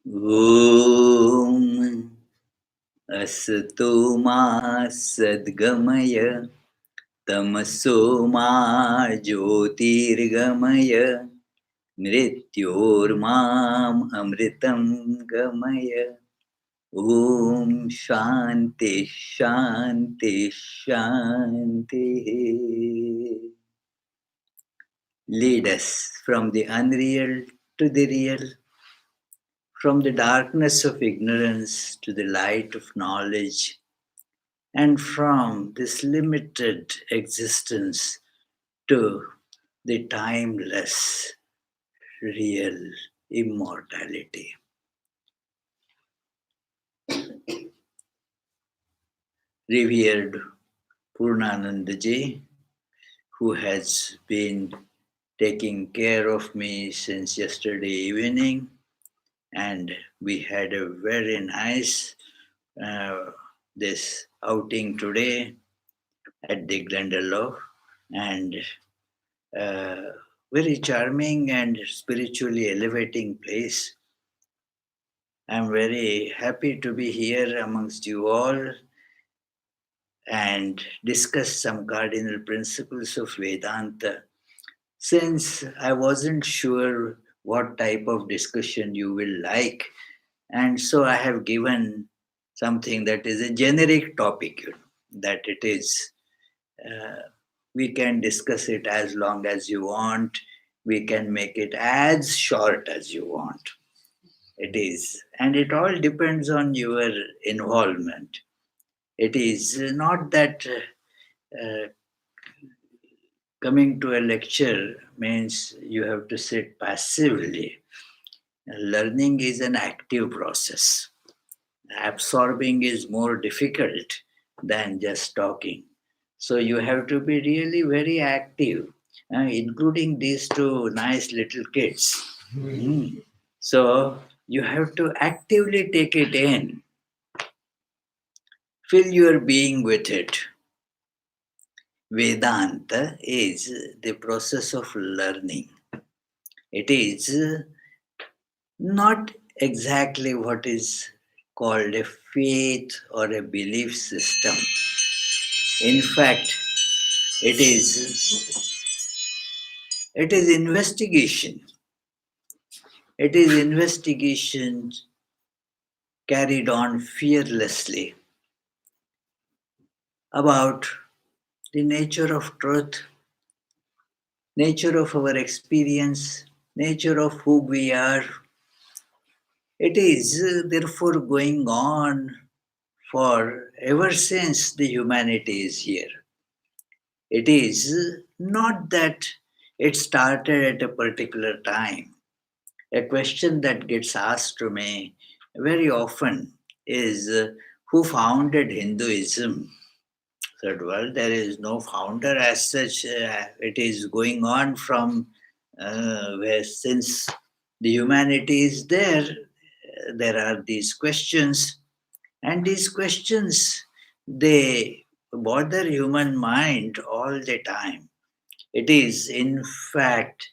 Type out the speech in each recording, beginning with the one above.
Om Asato Ma Sadgamaya Tamaso Ma Jyotirgamaya Mrityormam Amritam Gamaya. Om Shanti Shanti Shanti. Lead us from the unreal to the real, from the darkness of ignorance to the light of knowledge, and from this limited existence to the timeless, real immortality. Revered Purnanandaji, who has been taking care of me since yesterday evening, and we had a very nice this outing today at the Glendalough, and very charming and spiritually elevating place. I'm very happy to be here amongst you all and discuss some cardinal principles of Vedanta. Since I wasn't sure what type of discussion you will like, and so I have given something that is a generic topic, that it is, we can discuss it as long as you want, we can make it as short as you want. It is, and it all depends on your involvement. It is not that coming to a lecture means you have to sit passively. Learning is an active process. Absorbing is more difficult than just talking. So you have to be really very active, including these two nice little kids. Mm. So you have to actively take it in, fill your being with it. Vedanta is the process of learning. It is not exactly what is called a faith or a belief system. In fact, it is investigation. It is investigation carried on fearlessly about the nature of truth, nature of our experience, nature of who we are. It is therefore going on for ever since the humanity is here. It is not that it started at a particular time. A question that gets asked to me very often is who founded Hinduism? Said, well, there is no founder as such. It is going on from where since the humanity is there. There are these questions, and these questions they bother human mind all the time. It is, in fact,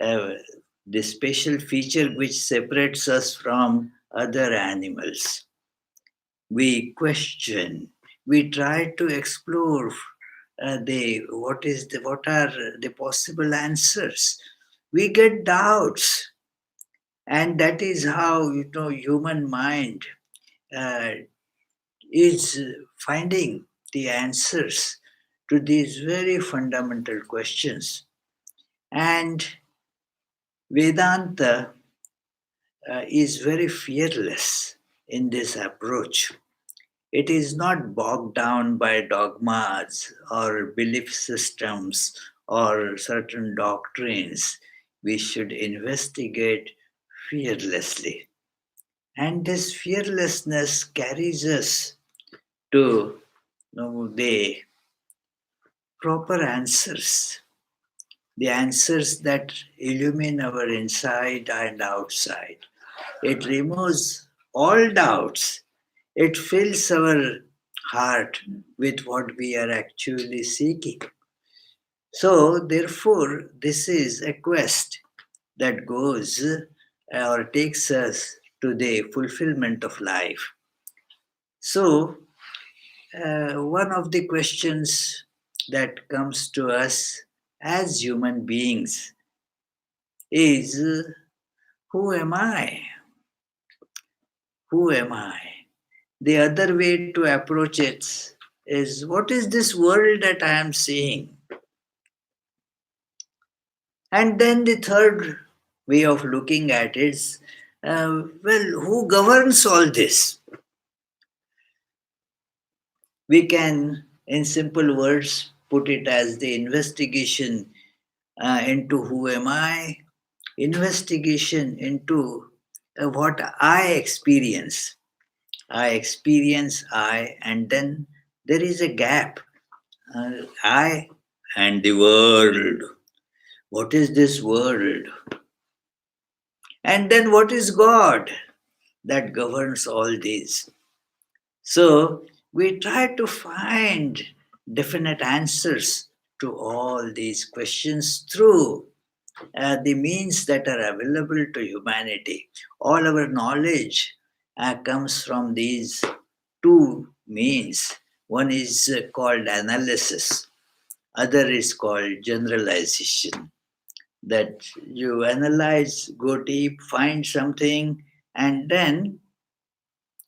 uh, the special feature which separates us from other animals. We question, we try to explore what are the possible answers. We get doubts, and that is how human mind uh, is finding the answers to these very fundamental questions. And Vedanta is very fearless in this approach. It is not bogged down by dogmas or belief systems or certain doctrines. We should investigate fearlessly. And this fearlessness carries us to the proper answers, the answers that illumine our inside and outside. It removes all doubts. It fills our heart with what we are actually seeking. So, therefore, this is a quest that goes or takes us to the fulfillment of life. So, one of the questions that comes to us as human beings is who am I? Who am I? The other way to approach it is what is this world that I am seeing? And then the third way of looking at it is well, who governs all this? We can, in simple words, put it as the investigation into who am I, investigation into what I experience. I experience I, and then there is a gap. I and the world. What is this world? And then what is God that governs all these? So we try to find definite answers to all these questions through the means that are available to humanity. All our knowledge comes from these two means. One is called analysis, other is called generalization. That you analyze, go deep, find something, and then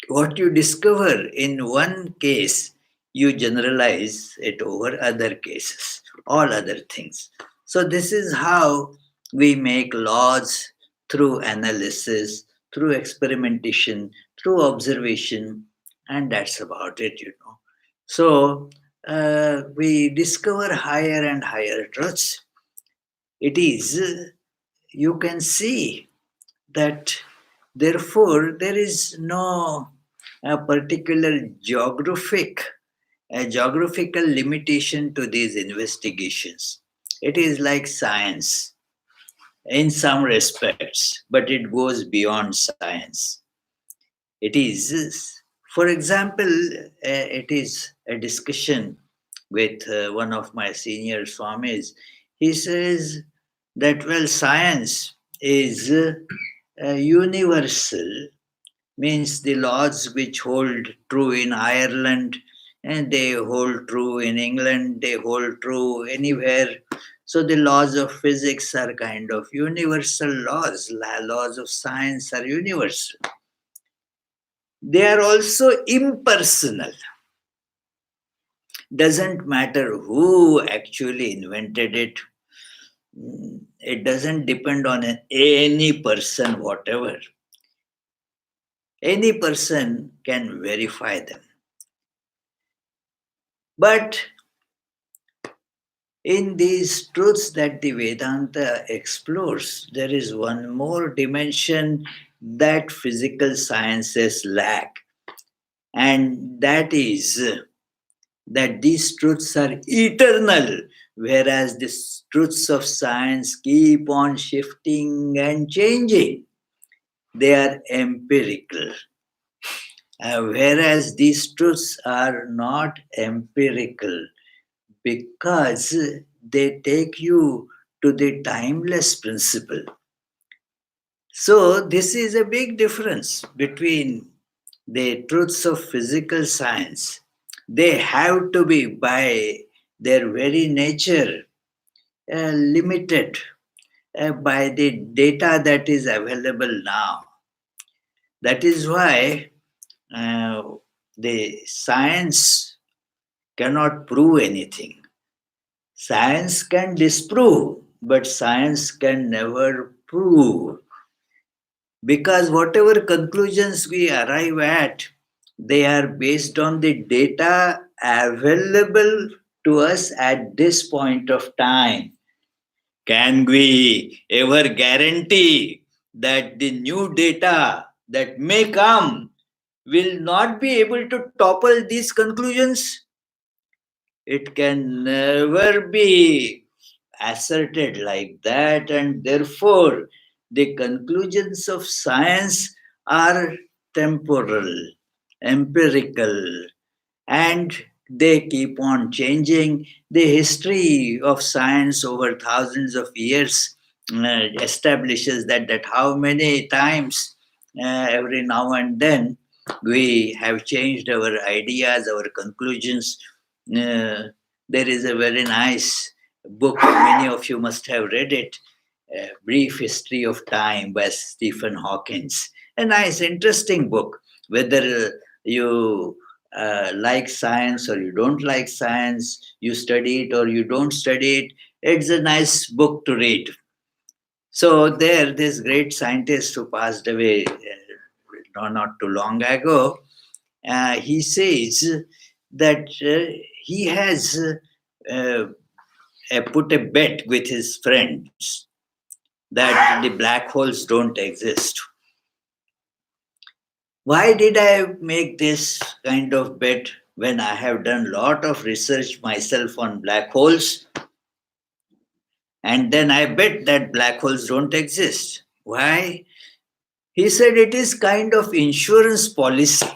what you discover in one case, you generalize it over other cases, all other things. So, this is how we make laws through analysis, through experimentation, through observation, and that's about it, you know. So, we discover higher and higher truths. It is, you can see that therefore there is no particular geographical limitation to these investigations. It is like science in some respects, but it goes beyond science. It is, for example, it is a discussion with one of my senior Swamis. He says that, well, science is universal, means the laws which hold true in Ireland and they hold true in England, they hold true anywhere. So the laws of physics are kind of universal laws. Laws of science are universal. They are also impersonal. Doesn't matter who actually invented it. It doesn't depend on any person, whatever. Any person can verify them. But in these truths that the Vedanta explores, there is one more dimension that physical sciences lack, and that is that these truths are eternal, whereas the truths of science keep on shifting and changing. They are empirical. Whereas these truths are not empirical because they take you to the timeless principle. So, this is a big difference between the truths of physical science. They have to be, by their very nature, limited by the data that is available now. That is why uh, the science cannot prove anything. Science can disprove, but science can never prove. Because whatever conclusions we arrive at, they are based on the data available to us at this point of time. Can we ever guarantee that the new data that may come will not be able to topple these conclusions? It can never be asserted like that, and therefore, the conclusions of science are temporal, empirical, and they keep on changing. The history of science over thousands of years establishes that how many times every now and then we have changed our ideas, our conclusions. There is a very nice book, many of you must have read it, Brief History of Time by Stephen Hawkins. A nice, interesting book. Whether you like science or you don't like science, you study it or you don't study it, it's a nice book to read. So there, this great scientist who passed away not too long ago, he says that he has uh, put a bet with his friends that the black holes don't exist. Why did I make this kind of bet when I have done a lot of research myself on black holes? And then I bet that black holes don't exist. Why? He said it is kind of insurance policy.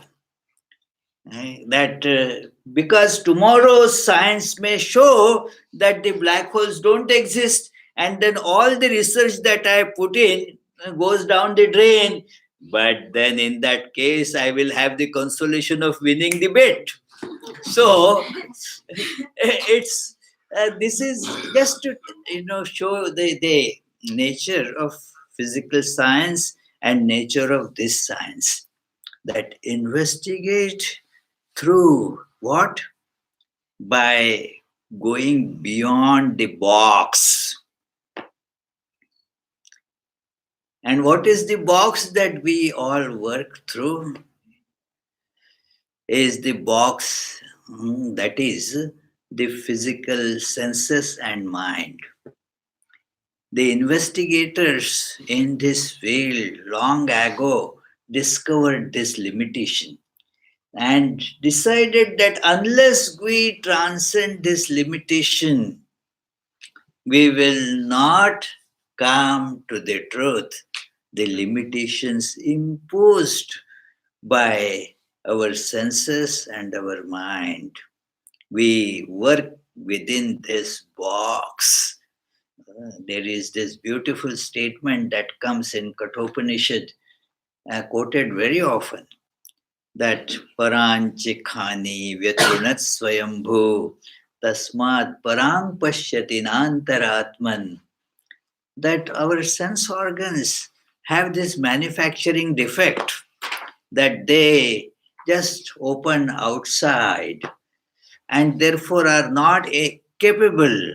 That because tomorrow science may show that the black holes don't exist, and then all the research that I put in goes down the drain. But then in that case, I will have the consolation of winning the bet. So it's this is just to show the nature of physical science and nature of this science, that investigate through what? By going beyond the box. And what is the box that we all work through? Is the box that is the physical senses and mind. The investigators in this field long ago discovered this limitation and decided that unless we transcend this limitation, we will not come to the truth, the limitations imposed by our senses and our mind. We work within this box. There is this beautiful statement that comes in Kathopanishad, quoted very often, that Paranchikhani Vyatrunat Swayambhu Tasmat Parang Pashyati Nantaratman, that our sense organs have this manufacturing defect, that they just open outside and therefore are not capable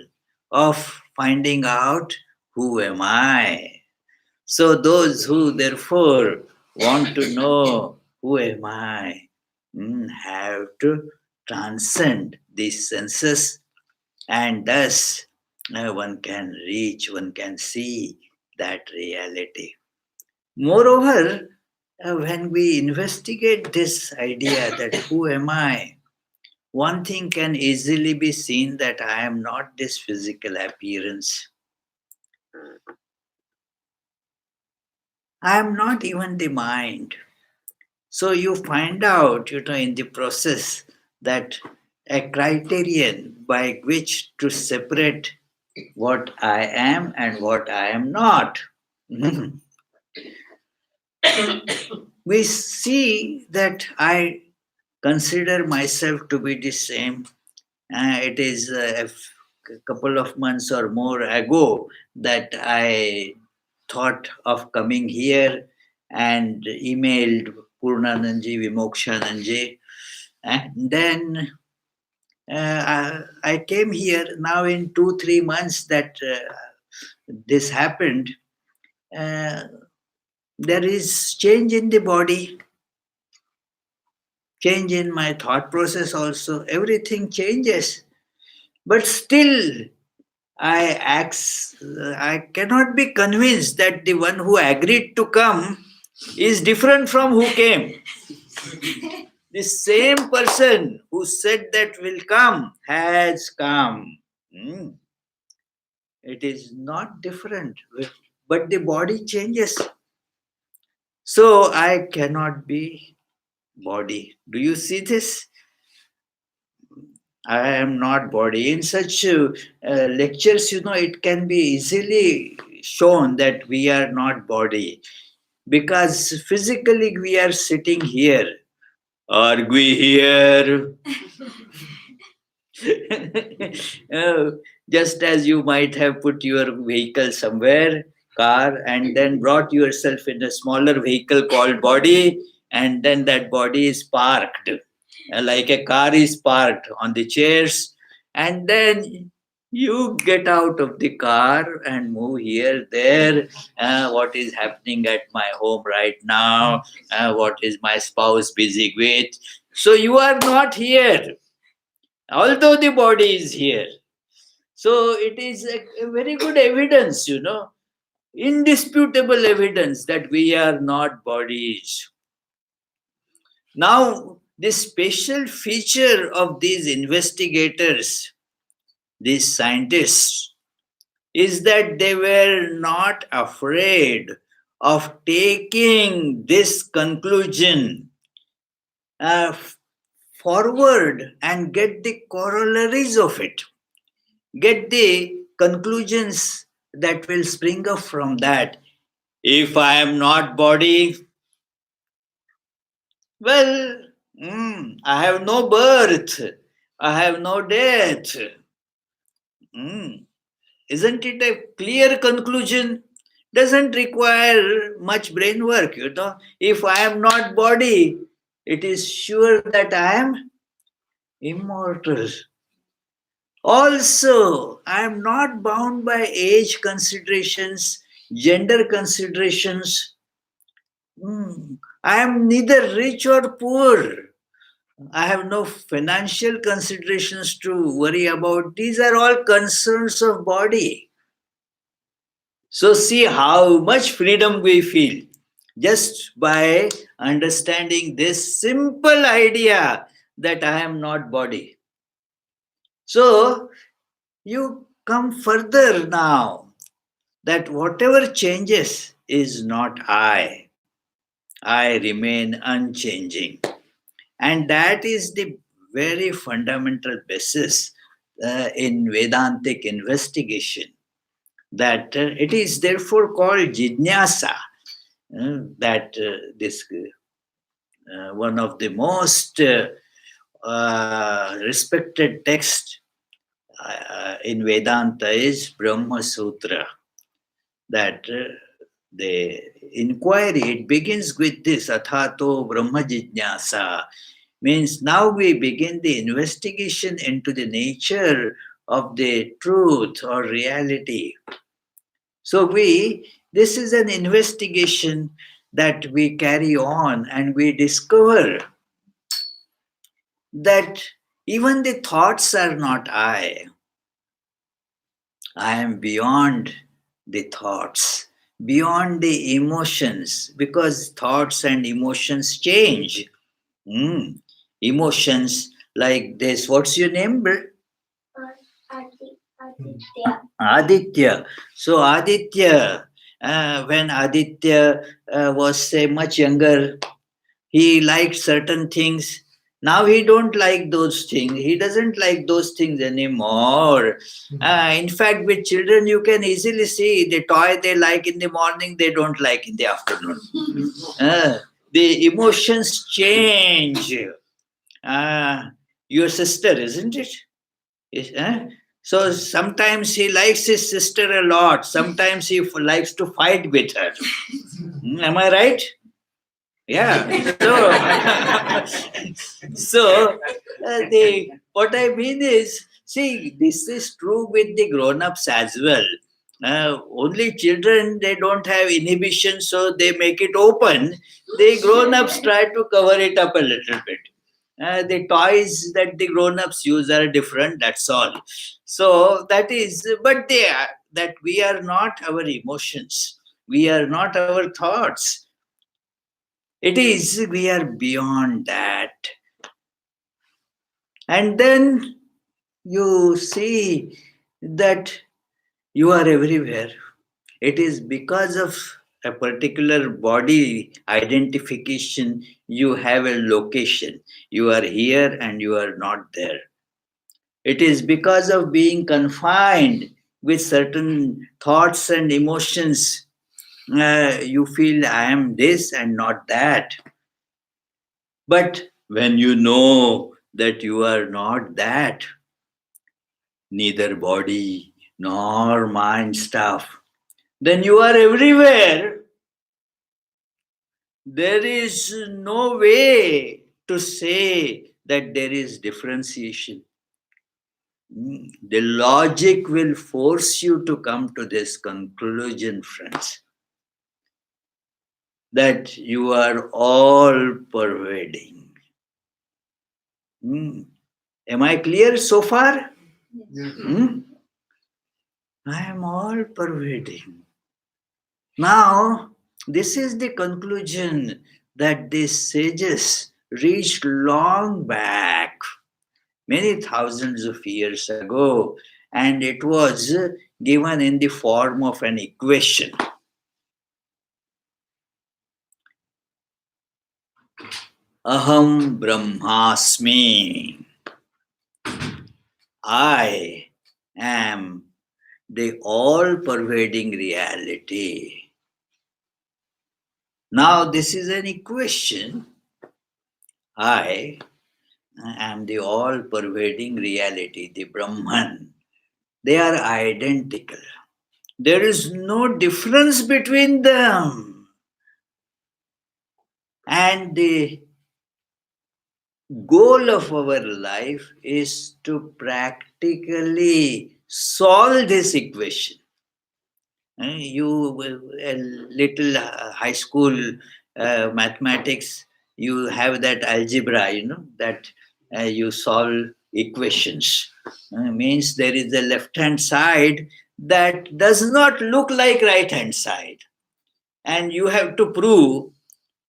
of finding out who am I. So those who therefore want to know who am I have to transcend these senses, and thus one can reach, one can see that reality. Moreover, when we investigate this idea that who am I, one thing can easily be seen, that I am not this physical appearance. I am not even the mind. So you find out, in the process, that a criterion by which to separate what I am and what I am not. We see that I consider myself to be the same. It is a couple of months or more ago that I thought of coming here and emailed Purnananji, Vimokshananji. And then I came here now in 2-3 months that this happened. Uh, there is change in the body, change in my thought process also. Everything changes. But still, I cannot be convinced that the one who agreed to come is different from who came. The same person who said that will come has come. It is not different, but the body changes. So I cannot be body. Do you see this? I am not body. In such lectures, it can be easily shown that we are not body because physically we are sitting here. Are we here? Uh, just as you might have put your vehicle somewhere, car, and then brought yourself in a smaller vehicle called body, and then that body is parked, like a car is parked on the chairs, and then you get out of the car and move here, there. What is happening at my home right now? What is my spouse busy with? So you are not here although the body is here. So it is a very good evidence, indisputable evidence that we are not bodies. Now, the special feature of these investigators, these scientists, is that they were not afraid of taking this conclusion uh, forward and get the corollaries of it, get the conclusions that will spring up from that. If I am not body, well, I have no birth, I have no death. Mm, isn't it a clear conclusion? Doesn't require much brain work. If I am not body, it is sure that I am immortal. Also, I am not bound by age considerations, gender considerations. I am neither rich or poor. I have no financial considerations to worry about. These are all concerns of body. So, see how much freedom we feel just by understanding this simple idea that I am not body. So, you come further now that whatever changes is not I remain unchanging. And that is the very fundamental basis in Vedantic investigation, that it is therefore called jnana, that this one of the most respected texts in Vedanta is Brahma Sutra, that the inquiry, it begins with this athato brahma jijnasa, means now we begin the investigation into the nature of the truth or reality. So this is an investigation that we carry on, and we discover that even the thoughts are not I am beyond the thoughts, beyond the emotions, because thoughts and emotions change. Mm. Emotions like this. What's your name? Aditya. So Aditya, when Aditya was say much younger, he liked certain things. Now he don't like those things. He doesn't like those things anymore. In fact, with children, you can easily see the toy they like in the morning, they don't like in the afternoon. The emotions change. Your sister, isn't it? So sometimes he likes his sister a lot. Sometimes he likes to fight with her. Am I right? Yeah. So what I mean is, see, this is true with the grown-ups as well. Only children, they don't have inhibition, so they make it open. The grown-ups try to cover it up a little bit. The toys that the grown-ups use are different, that's all. So that is, but that we are not our emotions, we are not our thoughts. It is, we are beyond that. And then you see that you are everywhere. It is because of a particular body identification, you have a location. You are here and you are not there. It is because of being confined with certain thoughts and emotions. You feel I am this and not that. But when you know that you are not that, neither body nor mind stuff, then you are everywhere. There is no way to say that there is differentiation. The logic will force you to come to this conclusion, friends, that you are all pervading. Am I clear so far? Hmm? I am all pervading. Now, this is the conclusion that these sages reached long back, many thousands of years ago, and it was given in the form of an equation. Aham Brahmasmi. I am the all pervading reality. Now, this is an equation. I am the all pervading reality, the Brahman. They are identical. There is no difference between them. And the goal of our life is to practically solve this equation. A little high school mathematics, you have that algebra, that you solve equations. Means there is a left hand side that does not look like right hand side. And you have to prove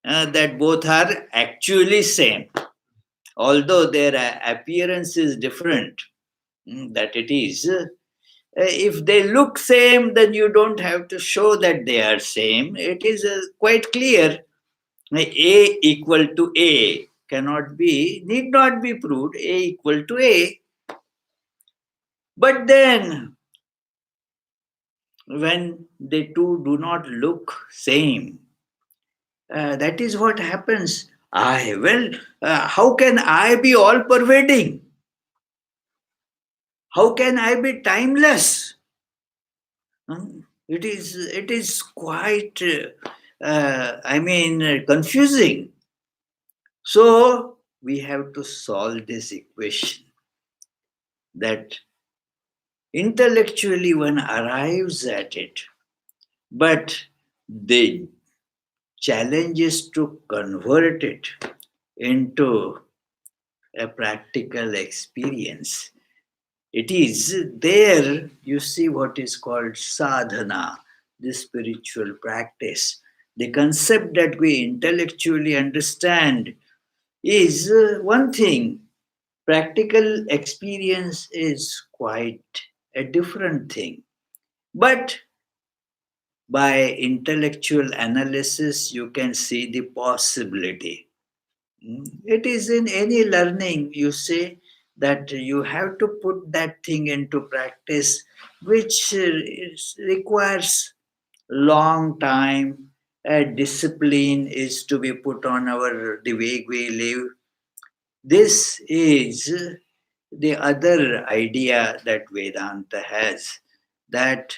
that both are actually same, although their appearance is different. That it is. If they look same, then you don't have to show that they are same. It is quite clear. A equal to A need not be proved. A equal to A. But then, when the two do not look same, that is what happens. How can I be all pervading? How can I be timeless? It is quite, confusing. So we have to solve this equation that intellectually one arrives at it, but the challenge is to convert it into a practical experience. It is there you see what is called sadhana, the spiritual practice. The concept that we intellectually understand is one thing, practical experience is quite a different thing. But by intellectual analysis, you can see the possibility. It is in any learning, you say, that you have to put that thing into practice, which requires long time. Discipline is to be put on the way we live. This is the other idea that Vedanta has, that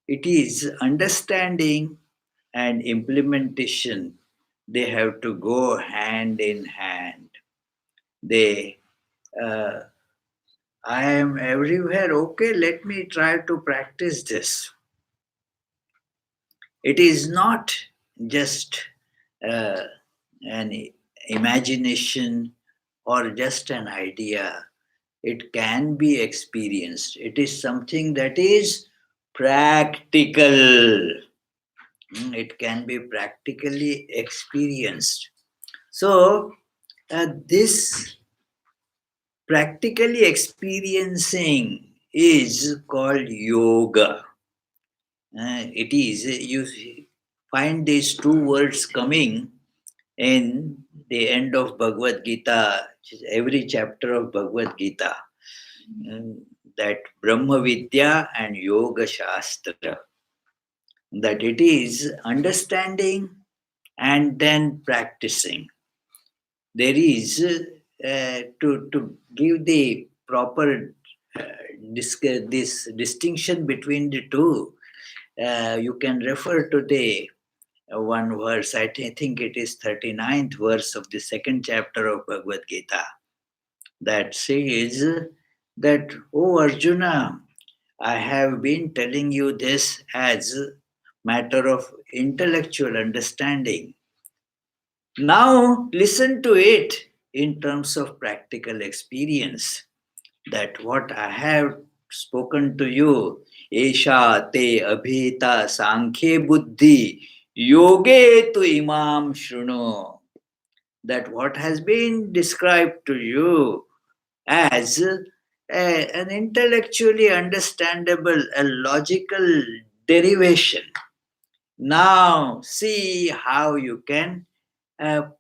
it is understanding and implementation, they have to go hand in hand. They, uh, I am everywhere, okay, let me try to practice this. It is not just uh, an imagination or just an idea. It can be experienced. It is something that is practical. It can be practically experienced. So, this practically experiencing is called yoga. It is, find these two words coming in the end of Bhagavad Gita, which is every chapter of Bhagavad Gita, mm, that Brahma Vidya and Yoga Shastra, that it is understanding and then practicing. There is, to give the proper this distinction between the two, you can refer to the one verse. Think it is 39th verse of the second chapter of Bhagavad Gita, that says that, "Oh Arjuna, I have been telling you this as matter of intellectual understanding. Now listen to it in terms of practical experience, that what I have spoken to you, Esha te abhita sankhye buddhi yoge tu imam shruno," that what has been described to you as an intellectually understandable, a logical derivation. Now see how you can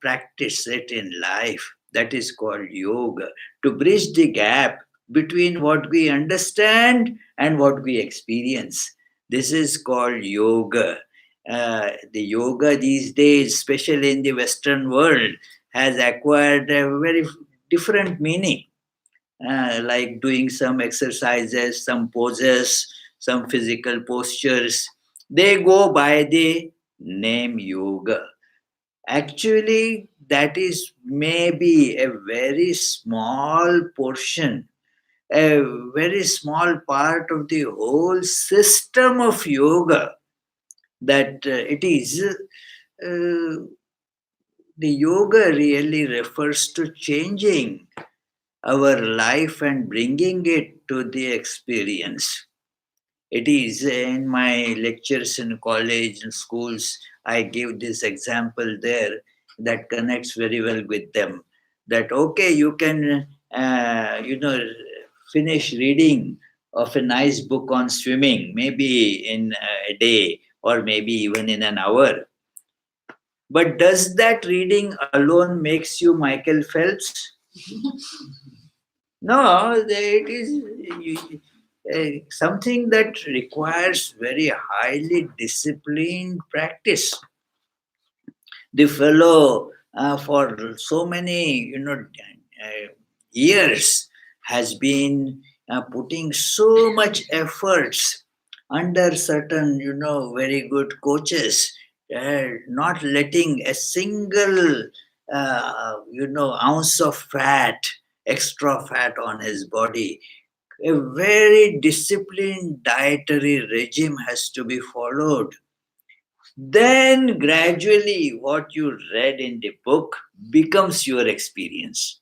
practice it in life. That is called yoga, to bridge the gap between what we understand and what we experience. This is called yoga. The yoga these days, especially in the Western world, has acquired a very different meaning, like doing some exercises, some poses, some physical postures. They go by the name yoga. Actually, that is maybe a very small portion, a very small part of the whole system of yoga. That it is, the yoga really refers to changing our life and bringing it to the experience. It is in my lectures in college and schools, I give this example there that connects very well with them. That okay, you can, finish reading of a nice book on swimming, maybe in a day or maybe even in an hour. But does that reading alone makes you Michael Phelps? No, it is something that requires very highly disciplined practice. The fellow, for so many, years, has been putting so much efforts under certain, very good coaches, not letting a single, ounce of fat, extra fat on his body. A very disciplined dietary regime has to be followed. Then gradually what you read in the book becomes your experience.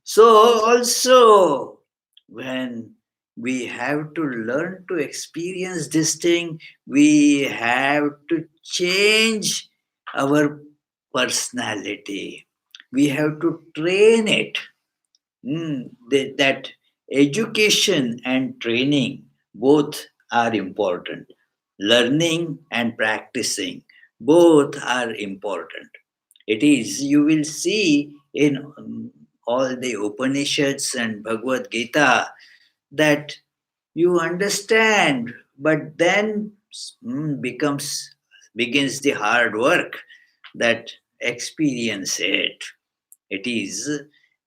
So also, when we have to learn to experience this thing, we have to change our personality. We have to train it. That education and training both are important. Learning and practicing both are important. It is, you will see in all the Upanishads and Bhagavad Gita, that you understand, but then begins the hard work, that experience it. It is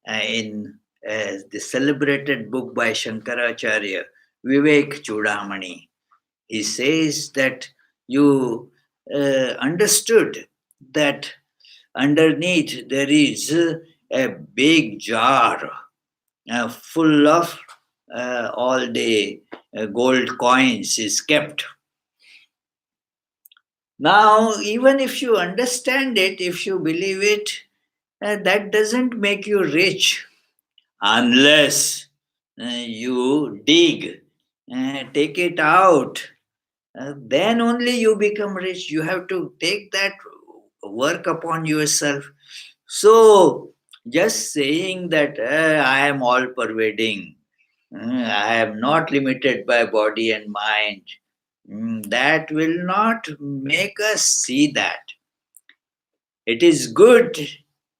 in the celebrated book by Shankaracharya, Vivek Chudamani. He says that you understood that underneath there is a big jar full of all the gold coins is kept. Now, even if you understand it, if you believe it, that doesn't make you rich unless you dig, take it out. Then only you become rich. You have to take that work upon yourself. So, just saying that I am all pervading, I am not limited by body and mind, That will not make us see that. It is good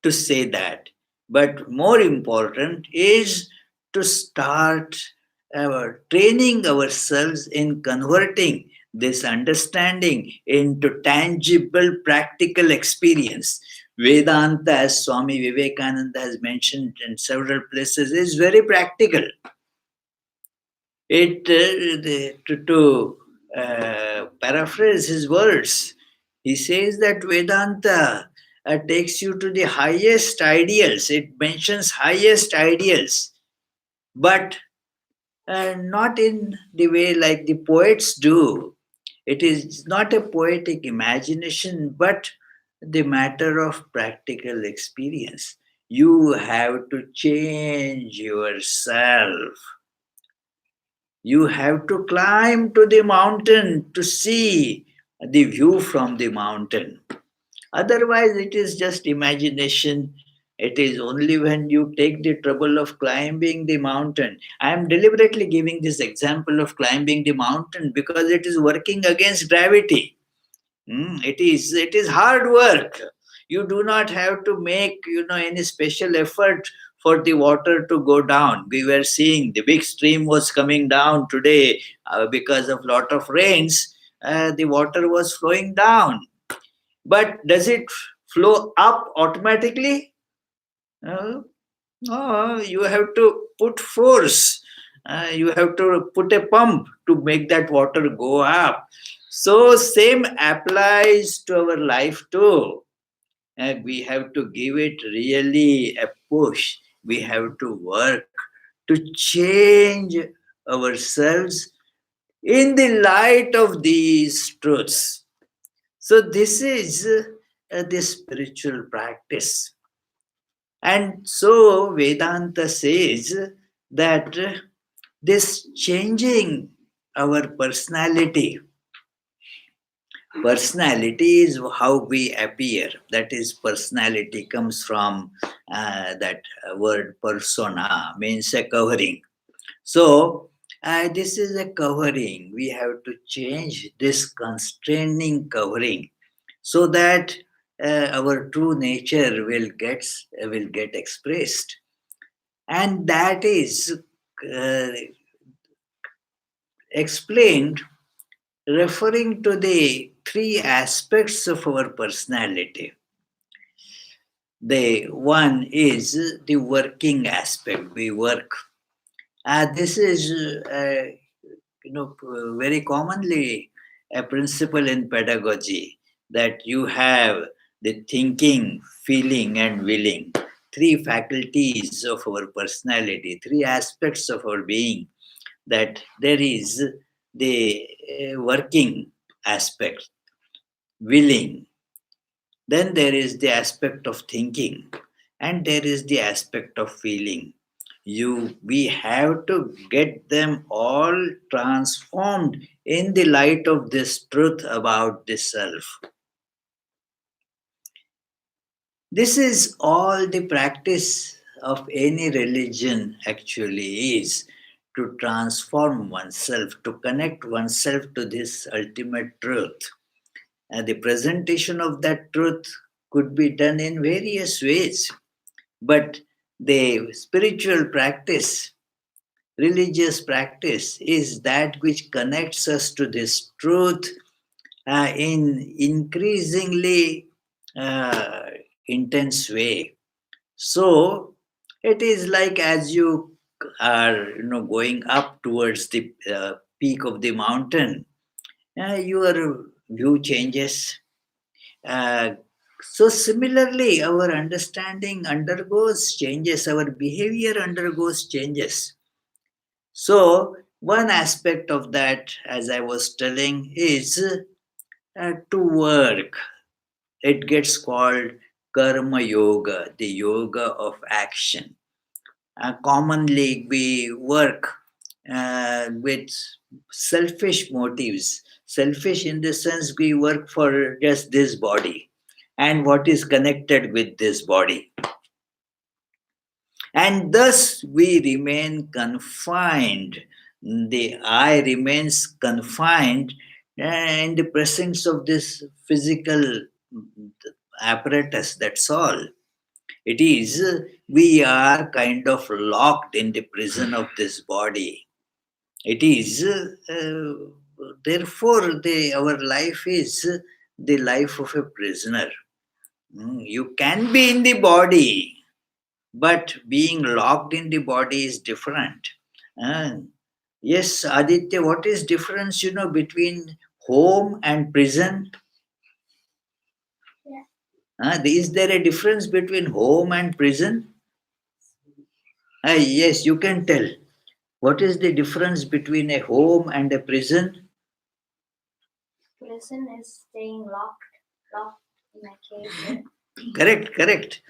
to say that, but more important is to start training ourselves in converting this understanding into tangible, practical experience. Vedanta, as Swami Vivekananda has mentioned in several places, is very practical. To paraphrase his words, he says that Vedanta takes you to the highest ideals. It mentions highest ideals, but not in the way like the poets do. It is not a poetic imagination, but the matter of practical experience. You have to change yourself. You have to climb to the mountain to see the view from the mountain. Otherwise, it is just imagination. It is only when you take the trouble of climbing the mountain. I am deliberately giving this example of climbing the mountain because it is working against gravity. It is hard work. You do not have to make any special effort for the water to go down. We were seeing the big stream was coming down today because of lot of rains. The water was flowing down, but does it flow up automatically? Uh, no, you have to put force. You have to put a pump to make that water go up. So same applies to our life too. We have to give it really a push. We have to work to change ourselves in the light of these truths. So this is the spiritual practice. And so Vedanta says that this changing our personality is how we appear. That is, personality comes from that word persona, means a covering. So this is a covering. We have to change this constraining covering so that our true nature will get expressed, and that is uh, explained referring to the three aspects of our personality. The one is the working aspect. We work. This is very commonly a principle in pedagogy, that you have the thinking, feeling, and willing. Three faculties of our personality, three aspects of our being. That there is the working aspect, willing. Then there is the aspect of thinking, and there is the aspect of feeling. We have to get them all transformed in the light of this truth about the self. This is all the practice of any religion actually is, to transform oneself, to connect oneself to this ultimate truth. And the presentation of that truth could be done in various ways. But the spiritual practice, religious practice, is that which connects us to this truth in increasingly intense way. So it is like as you are going up towards the peak of the mountain, your view changes. Uh, so similarly, our understanding undergoes changes, our behavior undergoes changes. So one aspect of that, as I was telling, is to work. It gets called karma yoga, the yoga of action. Commonly, we work with selfish motives. Selfish in the sense we work for just this body and what is connected with this body. And thus we remain confined. The I remains confined in the presence of this physical apparatus, that's all. It is, we are kind of locked in the prison of this body. It is, therefore, our life is the life of a prisoner. You can be in the body, but being locked in the body is different. Uh, yes, Aditya, what is difference, between home and prison? Is there a difference between home and prison? Yes, you can tell. What is the difference between a home and a prison? Prison is staying locked in a cage. Correct, correct.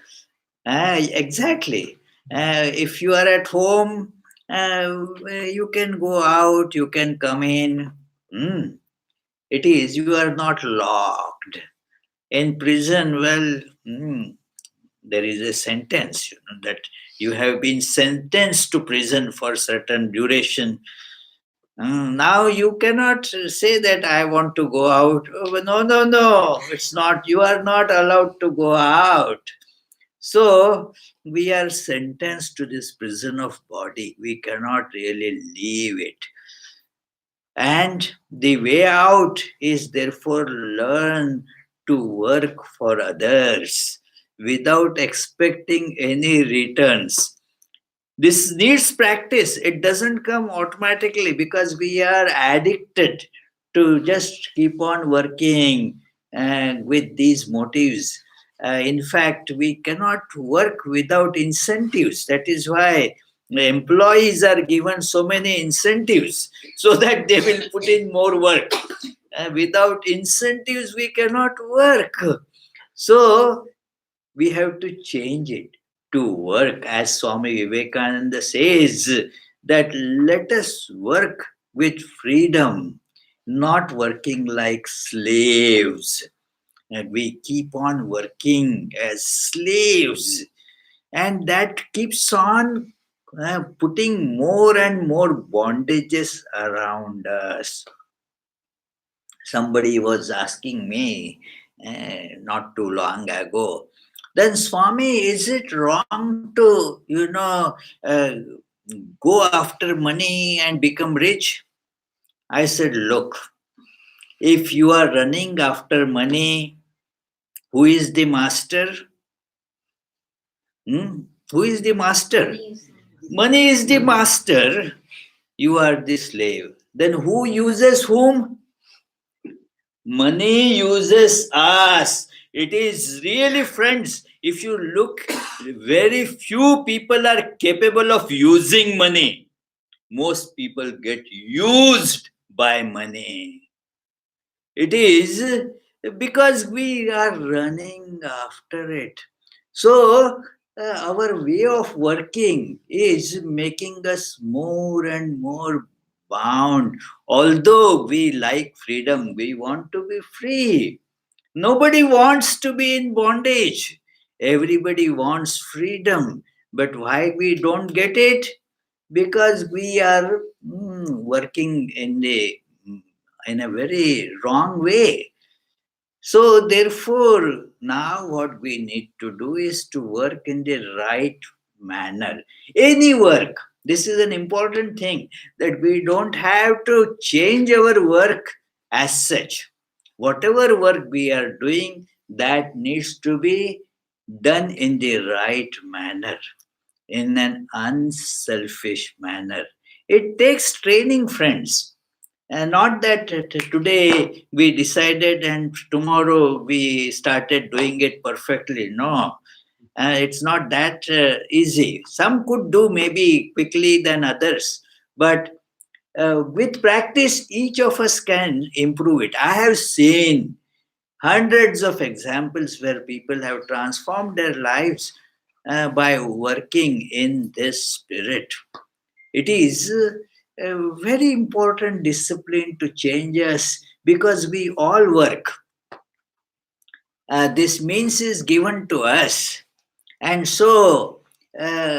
Exactly. If you are at home, you can go out, you can come in. Hmm. It is, you are not locked. In prison, well, there is a sentence, that you have been sentenced to prison for certain duration. Now you cannot say that I want to go out. Oh, no, no, no. It's not. You are not allowed to go out. So we are sentenced to this prison of body. We cannot really leave it. And the way out is therefore learn to work for others without expecting any returns. This needs practice. It doesn't come automatically because we are addicted to just keep on working and with these motives. In fact, we cannot work without incentives. That is why the employees are given so many incentives so that they will put in more work. Without incentives, we cannot work. So we have to change it to work, as Swami Vivekananda says, that let us work with freedom, not working like slaves. And we keep on working as slaves, and that keeps on putting more and more bondages around us. Somebody was asking me not too long ago, then Swami, is it wrong to, go after money and become rich? I said, look, if you are running after money, who is the master? Who is the master? Money is the master. You are the slave. Then who uses whom? Money uses us. It is really, friends, if you look, very few people are capable of using money. Most people get used by money. It is because we are running after it. So, our way of working is making us more and more bound. Although we like freedom, we want to be free. Nobody wants to be in bondage. Everybody wants freedom. But why we don't get it? Because we are working in a very wrong way. So therefore, now what we need to do is to work in the right manner. Any work, this is an important thing, that we don't have to change our work as such. Whatever work we are doing, that needs to be done in the right manner, in an unselfish manner. It takes training, friends. And not that today we decided and tomorrow we started doing it perfectly. No, it's not that easy. Some could do maybe quickly than others, but with practice, each of us can improve it. I have seen hundreds of examples where people have transformed their lives by working in this spirit. It is a very important discipline to change us because we all work. This means is given to us. And so,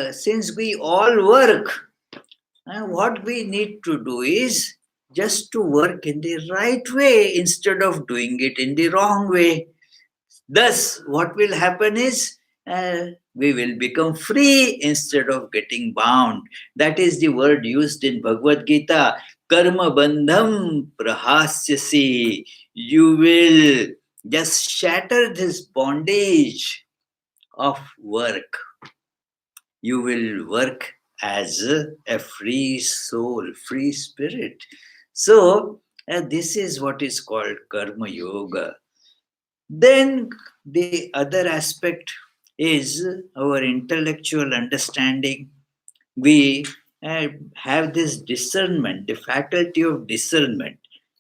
since we all work, what we need to do is just to work in the right way instead of doing it in the wrong way. Thus, what will happen is we will become free instead of getting bound. That is the word used in Bhagavad Gita. Karma bandham prahasyasi. You will just shatter this bondage of work. You will work as a free soul, free spirit. So, this is what is called karma yoga. Then the other aspect is our intellectual understanding. We have this discernment, the faculty of discernment,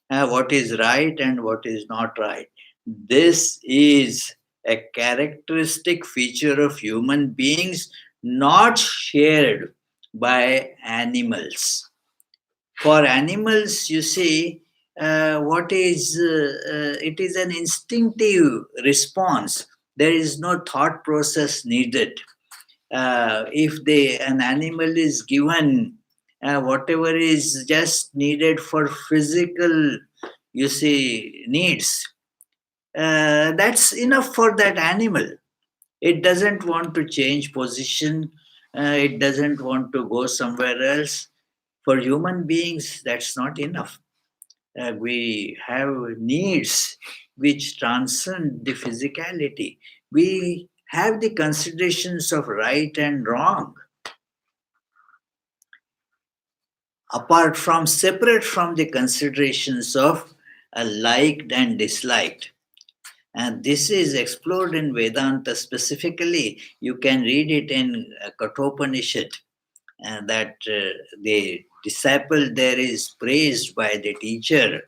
what is right and what is not right. This is a characteristic feature of human beings, not shared by animals. For animals, you see, it is an instinctive response. There is no thought process needed. If an animal is given whatever is just needed for physical, you see, needs, that's enough for that animal. It doesn't want to change position. It doesn't want to go somewhere else. For human beings, that's not enough. We have needs which transcend the physicality. We have the considerations of right and wrong, apart from, separate from the considerations of liked and disliked. And this is explored in Vedanta specifically. You can read it in Kathopanishad, that the disciple there is praised by the teacher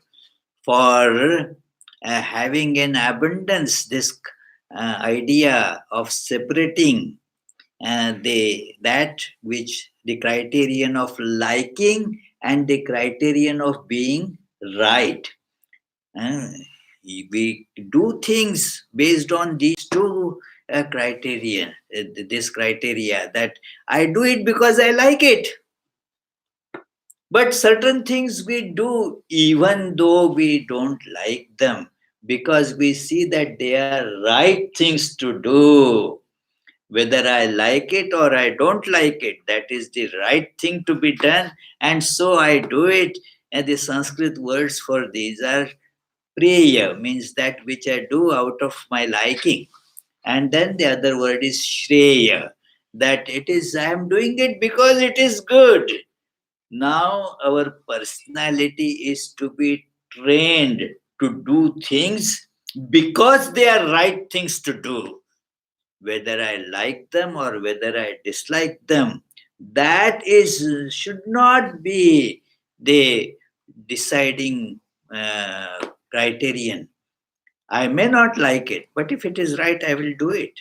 for having an abundance, this idea of separating that which the criterion of liking and the criterion of being right. Uh, we do things based on these two criteria, this criteria, that I do it because I like it. But certain things we do even though we don't like them, because we see that they are right things to do. Whether I like it or I don't like it, that is the right thing to be done, and so I do it. And the Sanskrit words for these are priya, means that which I do out of my liking. And then the other word is shreya, that it is I am doing it because it is good. Now our personality is to be trained to do things because they are right things to do, whether I like them or whether I dislike them. That is should not be the deciding criterion. I may not like it, but if it is right, I will do it.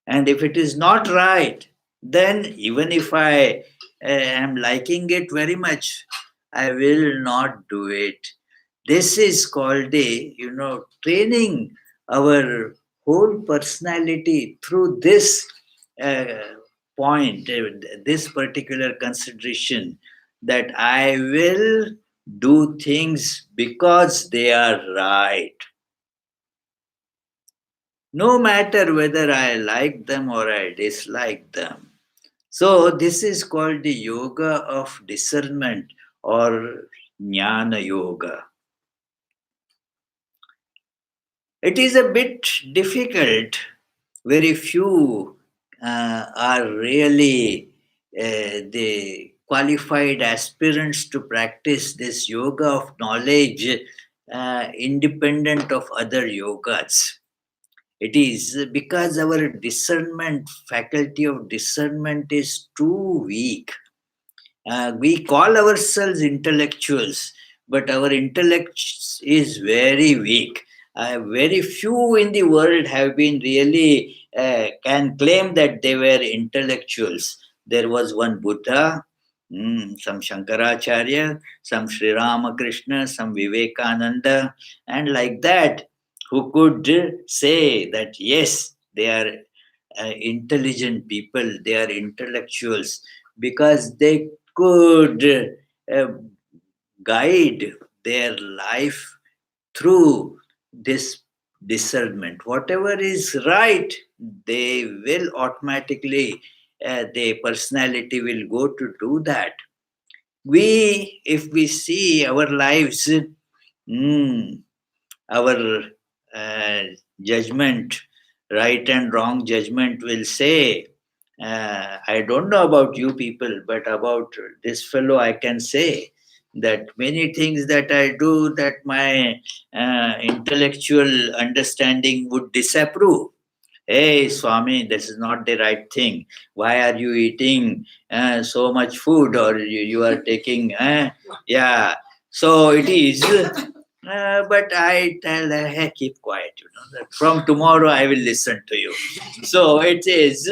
And if it is not right, then even if I am liking it very much, I will not do it. This is called the, training our whole personality through this uh, point, this particular consideration, that I will do things because they are right, no matter whether I like them or I dislike them. So, this is called the yoga of discernment or jnana yoga. It is a bit difficult. Very few are really the qualified aspirants to practice this yoga of knowledge independent of other yogas. It is because our discernment, faculty of discernment is too weak. We call ourselves intellectuals, but our intellect is very weak. Very few in the world have been really can claim that they were intellectuals. There was one Buddha, some Shankaracharya, some Sri Ramakrishna, some Vivekananda, and like that, who could say that yes, they are intelligent people, they are intellectuals, because they could uh, guide their life through this discernment. Whatever is right, they will automatically, their personality will go to do that. We, if we see our lives, mm, our uh, judgment, right and wrong judgment will say, I don't know about you people, but about this fellow, I can say that many things that I do that my intellectual understanding would disapprove. Hey, Swami, this is not the right thing. Why are you eating so much food, or you are taking, yeah. So it is. But I tell her, hey, keep quiet, that from tomorrow I will listen to you. So it is,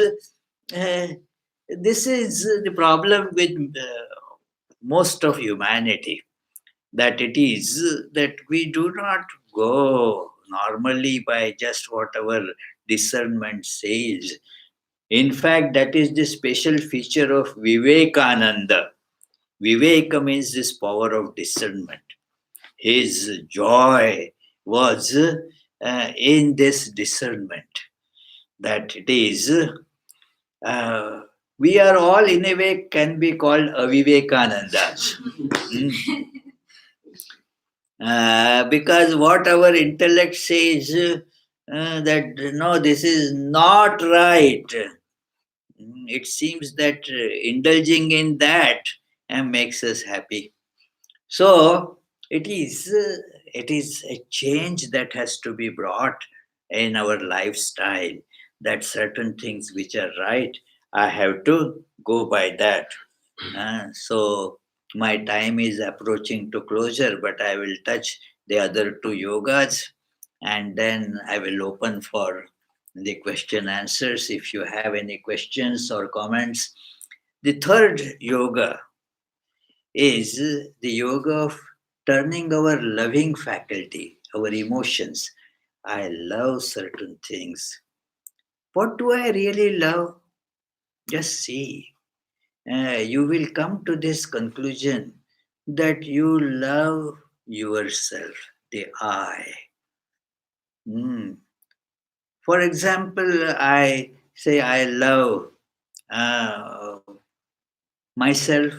uh, this is the problem with most of humanity, that it is that we do not go normally by just what our discernment says. In fact, that is the special feature of Vivekananda. Viveka means this power of discernment. His joy was in this discernment, that it is, uh, we are all in a way can be called avivekanandas. Mm. Because what our intellect says, that no, this is not right. It seems that indulging in that makes us happy. So it is a change that has to be brought in our lifestyle. That certain things which are right, I have to go by that. So my time is approaching to closure, but I will touch the other two yogas, and then I will open for the question answers if you have any questions or comments. The third yoga is the yoga of turning our loving faculty, our emotions. I love certain things. What do I really love? Just see. You will come to this conclusion that you love yourself, the I. Hmm. For example, I say I love uh, myself.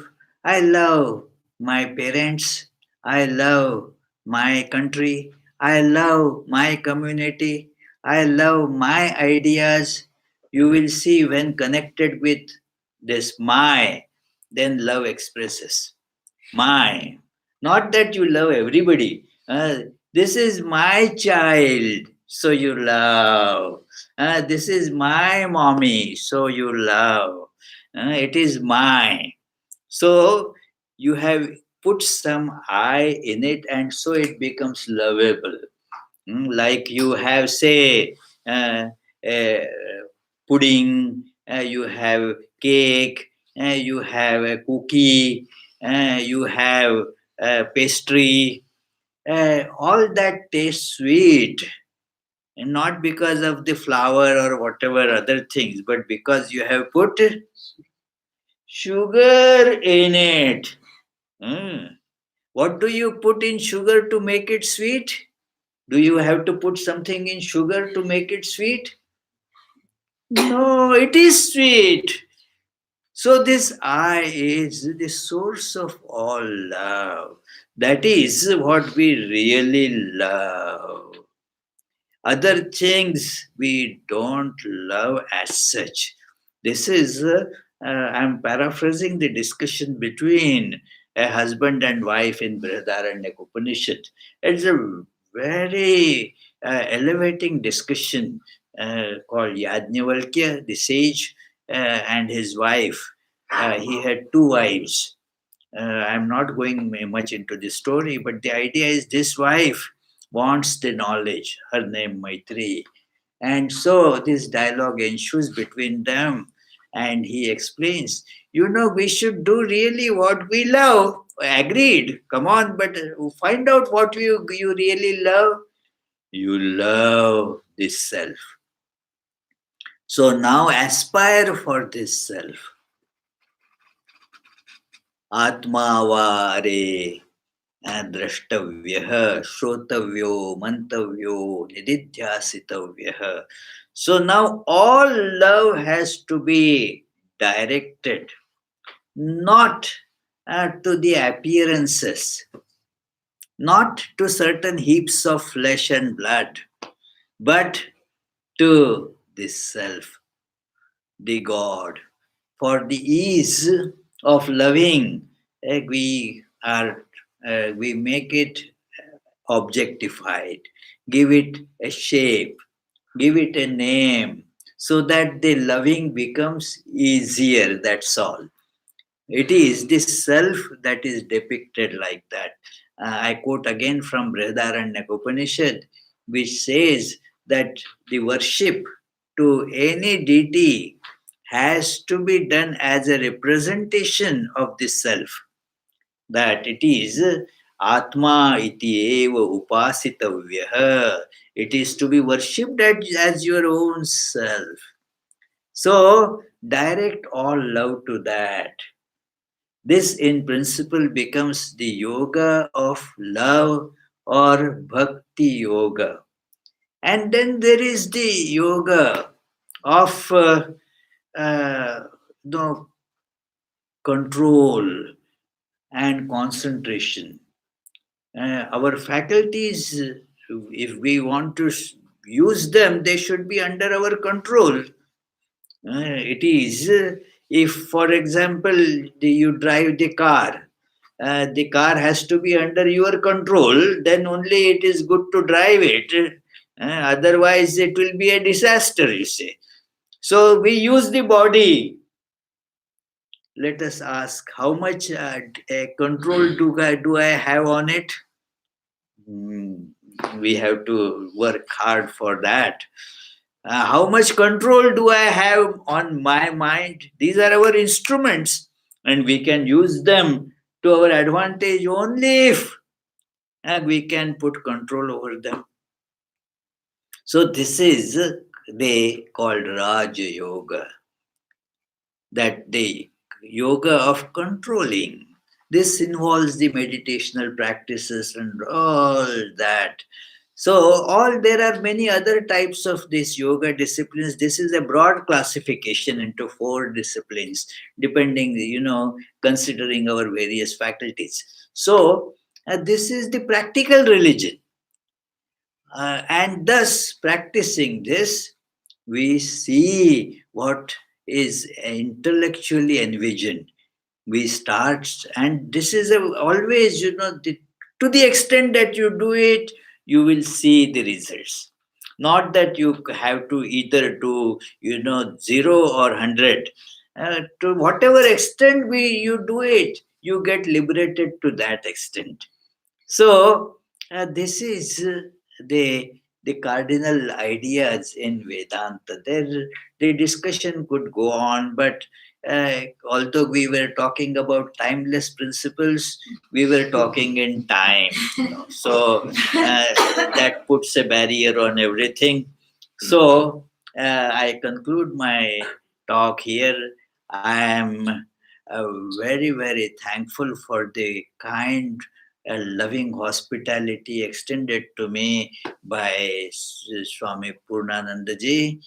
I love my parents. I love my country. I love my community. I love my ideas. You will see when connected with this my, then love expresses. My. Not that you love everybody. This is my child, so you love. This is my mommy, so you love. It is my. So you have put some I in it, and so it becomes lovable. Like you have, say, uh, pudding, you have cake, you have a cookie, you have pastry. All that tastes sweet, and not because of the flour or whatever other things, but because you have put sugar in it. Mm. What do you put in sugar to make it sweet? Do you have to put something in sugar to make it sweet? No, it is sweet. So, this I is the source of all love. That is what we really love. Other things we don't love as such. This is, I'm paraphrasing the discussion between a husband and wife in Brihadaranyaka Upanishad. It's a very elevating discussion called Yajnavalkya, the sage, and his wife. He had two wives. I'm not going much into the story, but the idea is this wife wants the knowledge, her name Maitri. And so this dialogue ensues between them, and he explains, we should do really what we love. Agreed, come on, but find out what you really love. You love this self. So now aspire for this self. Atma Vare. Drashtavyaha, Shrotavyo, Mantavyo, Nididhyasitavyaha. So now all love has to be directed not to the appearances, not to certain heaps of flesh and blood, but to the self, the God. For the ease of loving, we make it objectified, give it a shape, give it a name, so that the loving becomes easier. That's all. It is the self that is depicted like that. I quote again from Brihadaranyaka Upanishad, which says that the worship to any deity has to be done as a representation of the self, that it is Atma iti eva upasitavyaha. It is to be worshipped as your own self. So, direct all love to that. This, in principle, becomes the yoga of love or bhakti yoga. And then there is the yoga of uh, no, control and concentration. Our faculties, if we want to use them, they should be under our control. It is, if, for example, you drive the car has to be under your control, then only it is good to drive it. Otherwise, it will be a disaster, you say. So, we use the body. Let us ask, how much control do I have on it? Hmm, we have to work hard for that. How much control do I have on my mind? These are our instruments, and we can use them to our advantage only if we can put control over them. So, this is they called Raja Yoga, that the yoga of controlling. This involves the meditational practices and all that. So, all there are many other types of this yoga disciplines. This is a broad classification into four disciplines, depending, considering our various faculties. So, this is the practical religion. And thus, practicing this, we see what is intellectually envisioned. We start, and this is always, to the extent that you do it, you will see the results. Not that you have to either do, 0 or 100. To whatever extent you do it, you get liberated to that extent. So, this is the cardinal ideas in Vedanta. The discussion could go on, but although we were talking about timeless principles, we were talking in time. So that puts a barrier on everything. So I conclude my talk here. I am very, very thankful for the kind loving hospitality extended to me by Swami Purnanandaji.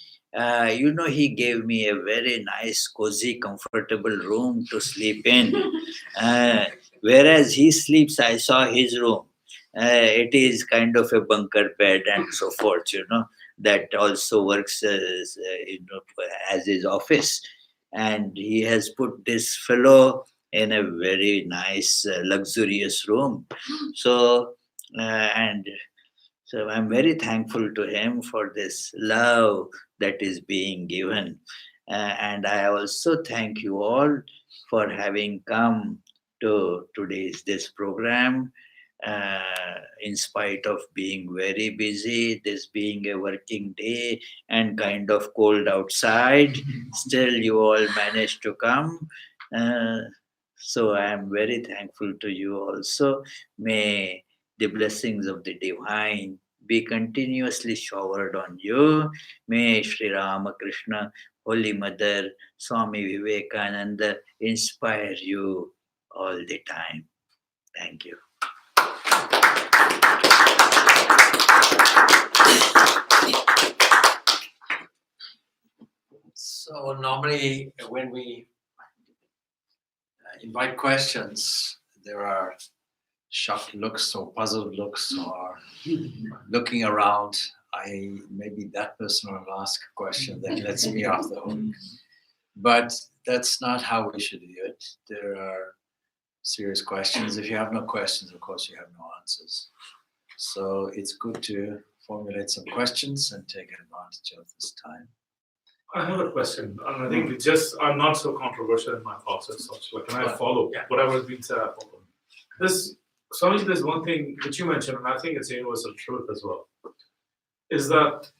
He gave me a very nice, cozy, comfortable room to sleep in. Uh, Whereas he sleeps, I saw his room. It is kind of a bunker bed and so forth, that also works as his office. And he has put this fellow in a very nice, luxurious room. So, and so I'm very thankful to him for this love that is being given. And I also thank you all for having come to today's this program. In spite of being very busy, this being a working day and kind of cold outside, still you all managed to come. Uh, so I am very thankful to you also. May the blessings of the divine be continuously showered on you. May Sri Ramakrishna, Holy Mother, Swami Vivekananda inspire you all the time. Thank you. So normally when we invite questions, there are shocked looks or puzzled looks or looking around. Maybe that person will ask a question that lets me off the hook. But that's not how we should do it. There are serious questions. If you have no questions, of course you have no answers. So it's good to formulate some questions and take advantage of this time. I have a question, and I think it's just, I'm not so controversial in my thoughts as such. Like, can I follow whatever's been said? I follow. Swami, there's one thing which you mentioned, and I think it's a universal truth as well, is that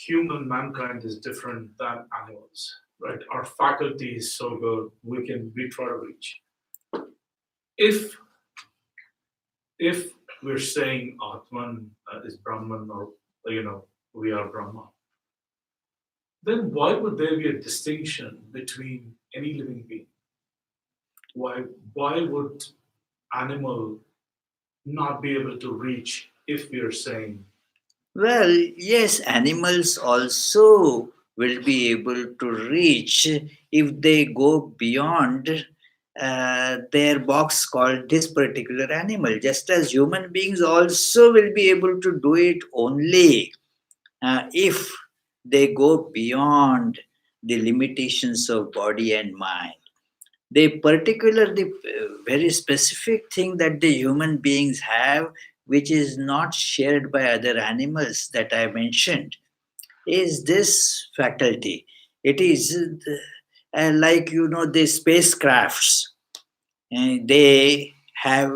mankind is different than animals, right? Our faculty is so good, we try to reach. If we're saying Atman is Brahman, or we are Brahma, then why would there be a distinction between any living being? Why would animal not be able to reach if we are saying? Well, yes, animals also will be able to reach if they go beyond their box called this particular animal, just as human beings also will be able to do it only if they go beyond the limitations of body and mind. The very specific thing that the human beings have, which is not shared by other animals that I mentioned, is this faculty. It is like the spacecrafts. They have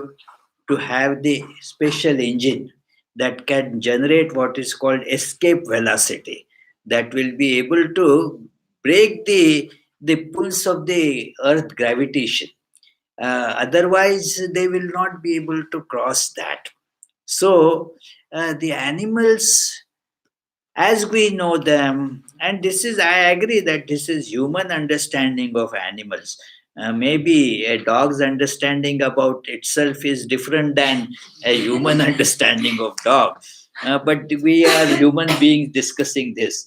to have the special engine that can generate what is called escape velocity, that will be able to break the pulse of the earth gravitation. Otherwise they will not be able to cross that. So the animals as we know them, and this is, I agree that this is human understanding of animals. Maybe a dog's understanding about itself is different than a human understanding of dog. But we are human beings discussing this.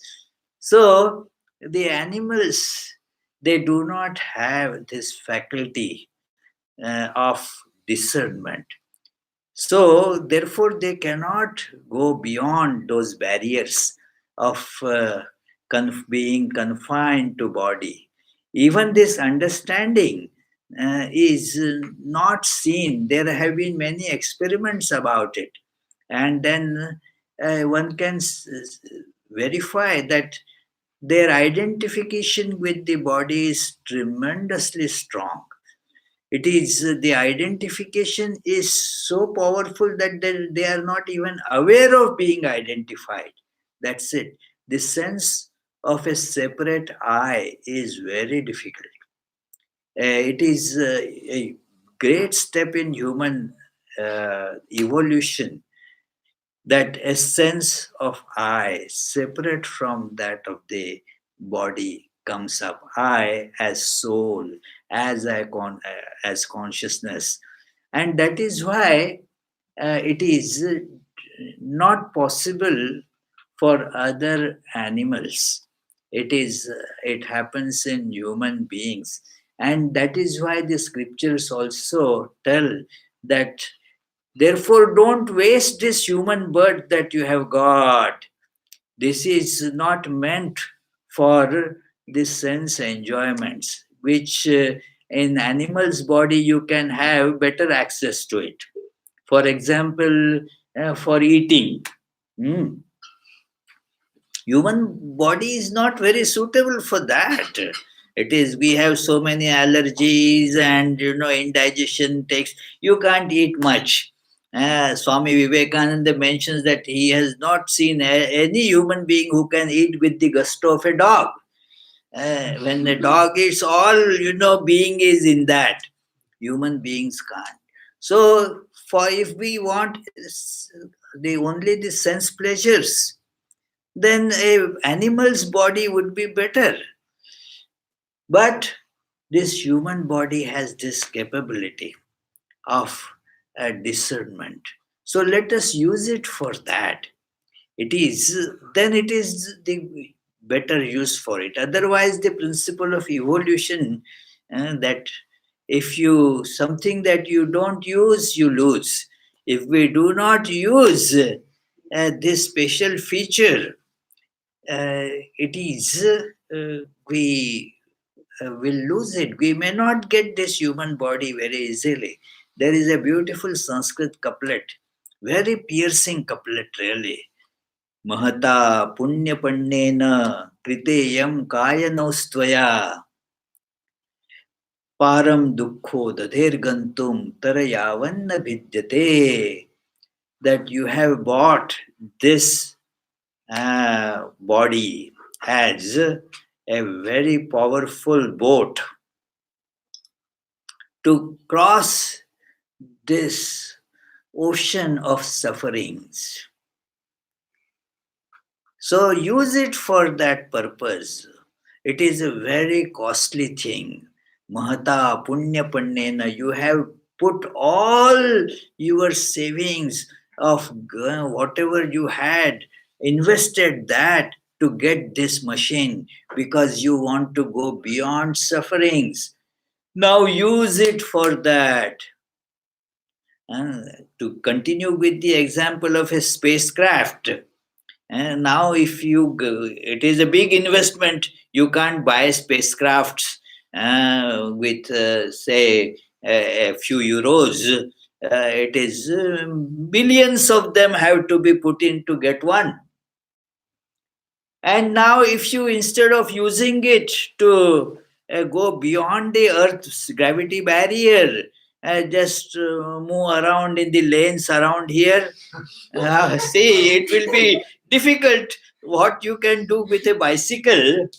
So the animals, they do not have this faculty of discernment. So, therefore, they cannot go beyond those barriers of being confined to body. Even this understanding is not seen. There have been many experiments about it, and then one can verify that their identification with the body is tremendously strong. It is the identification is so powerful that they are not even aware of being identified. That's it. The sense of a separate I is very difficult. It is a great step in human evolution that a sense of I separate from that of the body comes up. I as soul, as consciousness, and that is why it is not possible for other animals. It happens in human beings, and that is why the scriptures also tell that, therefore, don't waste this human birth that you have got. This is not meant for the sense enjoyments, which in animal's body you can have better access to it. For example, for eating. Human body is not very suitable for that. It is, we have so many allergies, and indigestion takes, you can't eat much. Swami Vivekananda mentions that he has not seen any human being who can eat with the gusto of a dog. When the dog eats, all being is in that. Human beings can't. So for if we want only the sense pleasures, then a animal's body would be better. But this human body has this capability of discernment. So let us use it for that. Then it is the better use for it. Otherwise, the principle of evolution, that if you something that you don't use, you lose. If we do not use this special feature, it is we will lose it. We may not get this human body very easily. There is a beautiful Sanskrit couplet, very piercing couplet, really. Mahata punyapannena kriteyam kayanosttvaya param dukkho dadhergantum tarayavanna vidyate. That you have bought this body as a very powerful boat to cross this ocean of sufferings. So use it for that purpose. It is a very costly thing. Mahata punya pannena. You have put all your savings of whatever you had, invested that to get this machine because you want to go beyond sufferings. Now use it for that. Uh, to continue with the example of a spacecraft, and now, if you go, it is a big investment. You can't buy spacecrafts with, say, a few euros. It is billions of them have to be put in to get one. And now, if you instead of using it to go beyond the Earth's gravity barrier, just move around in the lanes around here, see, it will be difficult what you can do with a bicycle.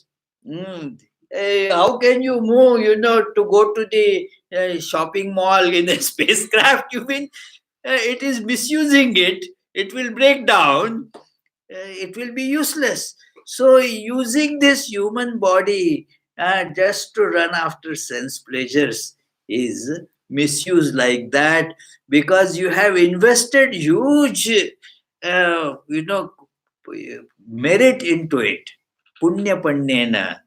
How can you move, to go to the shopping mall in a spacecraft? You mean it is misusing it, it will break down, it will be useless. So, using this human body just to run after sense pleasures is misuse like that, because you have invested huge, uh, you know, merit into it. Punya pannena,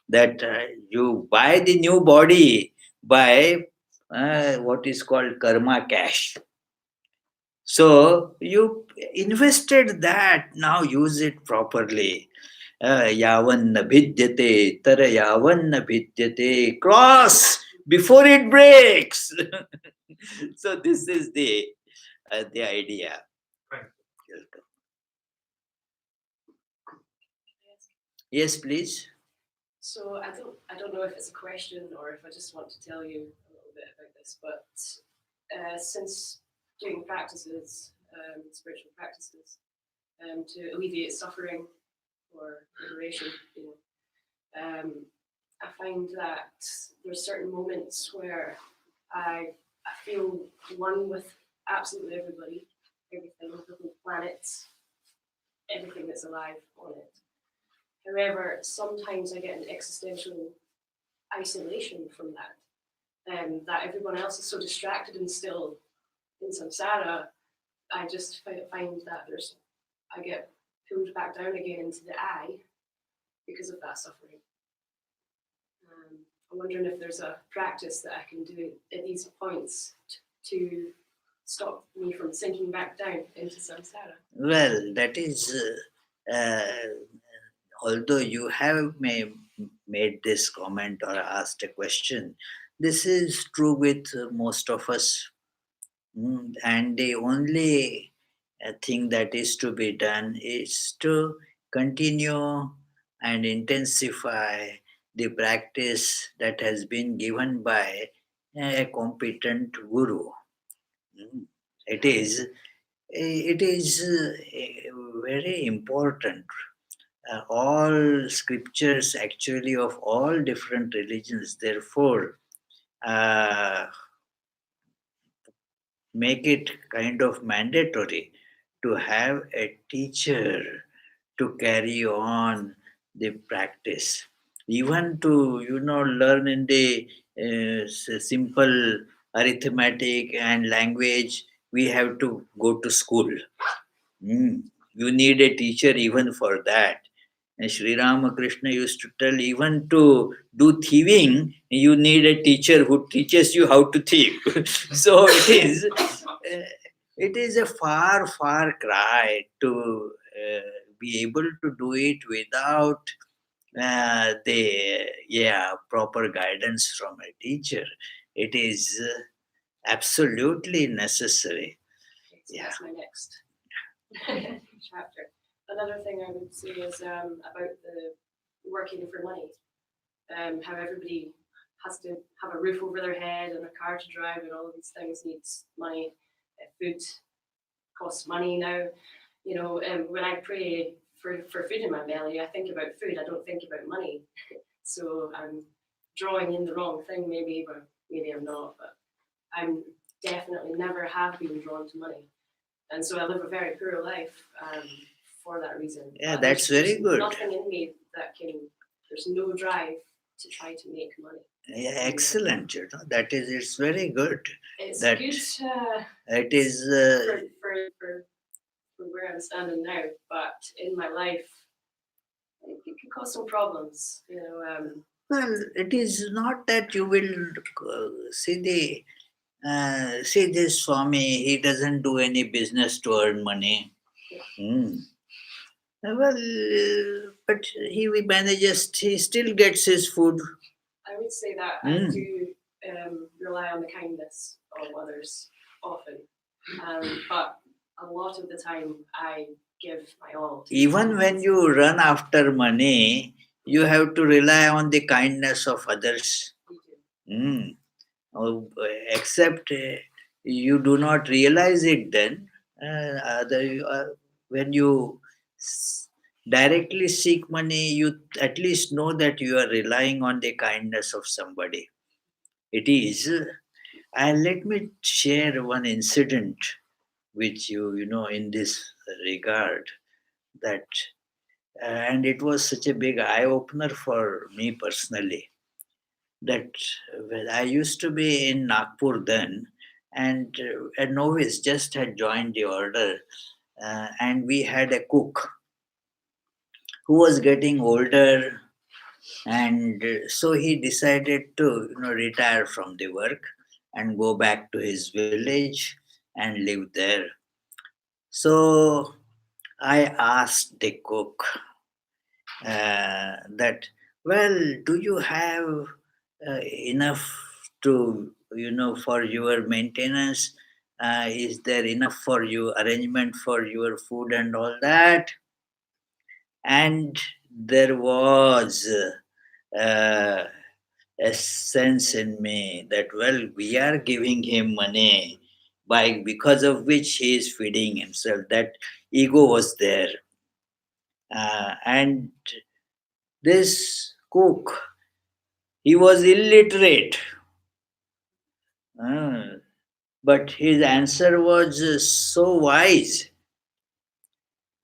that you buy the new body by what is called karma cash. So you invested that, now use it properly. Yavanna bhidyate, tara yavanna bhidyate, cross before it breaks. So this is the idea. Right. Yes, please. So I don't know if it's a question or if I just want to tell you a little bit about this, but since doing practices, spiritual practices, to alleviate suffering or liberation, I find that there's certain moments where I feel one with absolutely everybody, everything, the whole planet, everything that's alive on it. However, sometimes I get an existential isolation from that, that everyone else is so distracted and still in samsara. I just find that I get pulled back down again into the I because of that suffering. I'm wondering if there's a practice that I can do at these points to stop me from sinking back down into samsara. Well, that is, although you have made this comment or asked a question, this is true with most of us. And the only thing that is to be done is to continue and intensify the practice that has been given by a competent guru. It is very important. All scriptures, actually, of all different religions, therefore, make it kind of mandatory to have a teacher to carry on the practice, even to learn in the simple arithmetic and language we have to go to school. You need a teacher even for that. And Sri Ramakrishna used to tell, even to do thieving, you need a teacher who teaches you how to thieve. So it is a far, far cry to be able to do it without the proper guidance from a teacher. It is absolutely necessary. So that's my next chapter. Another thing I would say is about the working for money. How everybody has to have a roof over their head and a car to drive, and all of these things needs money. Food costs money now. You know, when I pray for food in my belly, I think about food. I don't think about money. So I'm drawing in the wrong thing, maybe, but maybe I'm not. But I'm definitely never have been drawn to money, and so I live a very poor life for that reason. Yeah, But that's there's very good. Nothing in me that can. There's no drive to try to make money. Yeah, excellent. You know, that is, it's very good. It's That- good It is. for where I'm standing now, but in my life, it can cause some problems. You know, Well, it is not that you will see this Swami. He doesn't do any business to earn money. Well, but he manages. He still gets his food. I would say that I do rely on the kindness of others often, but a lot of the time I give my all. To Even when you run after money, you have to rely on the kindness of others. You do. Except you do not realize it then. When you directly seek money, you at least know that you are relying on the kindness of somebody. It is. And let me share one incident with you know, in this regard, that, and it was such a big eye opener for me personally, that when I used to be in Nagpur then, and a novice just had joined the order, and we had a cook who was getting older, and so he decided to, you know, retire from the work and go back to his village and live there. So I asked the cook that, well, do you have enough to, you know, for your maintenance? Is there enough for you arrangement for your food and all that? And there was uh, a sense in me that, well, we are giving him money because of which he is feeding himself. That ego was there. And this cook, he was illiterate. But his answer was so wise.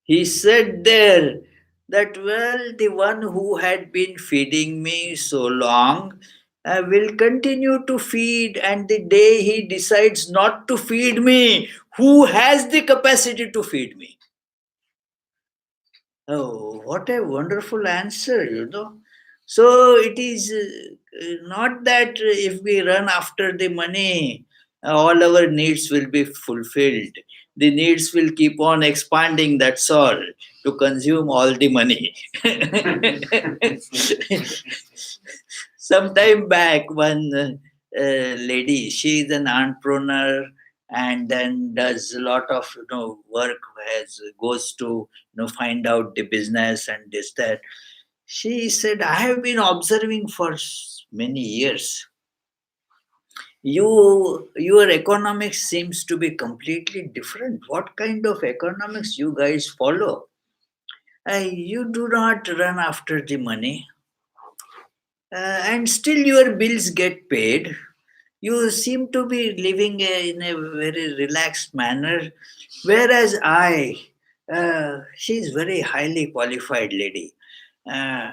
He said there that, well, the one who had been feeding me so long will continue to feed, and the day he decides not to feed me, who has the capacity to feed me? Oh, what a wonderful answer, you know. So it is not that if we run after the money, all our needs will be fulfilled. The needs will keep on expanding, that's all, to consume all the money. Sometime back, one lady, she is an entrepreneur and then does a lot of, you know, work, goes to, you know, find out the business and this that. She said, I have been observing for many years. Your economics seems to be completely different. What kind of economics you guys follow? You do not run after the money, and still your bills get paid. You seem to be living in a very relaxed manner, whereas she is very highly qualified lady. Uh,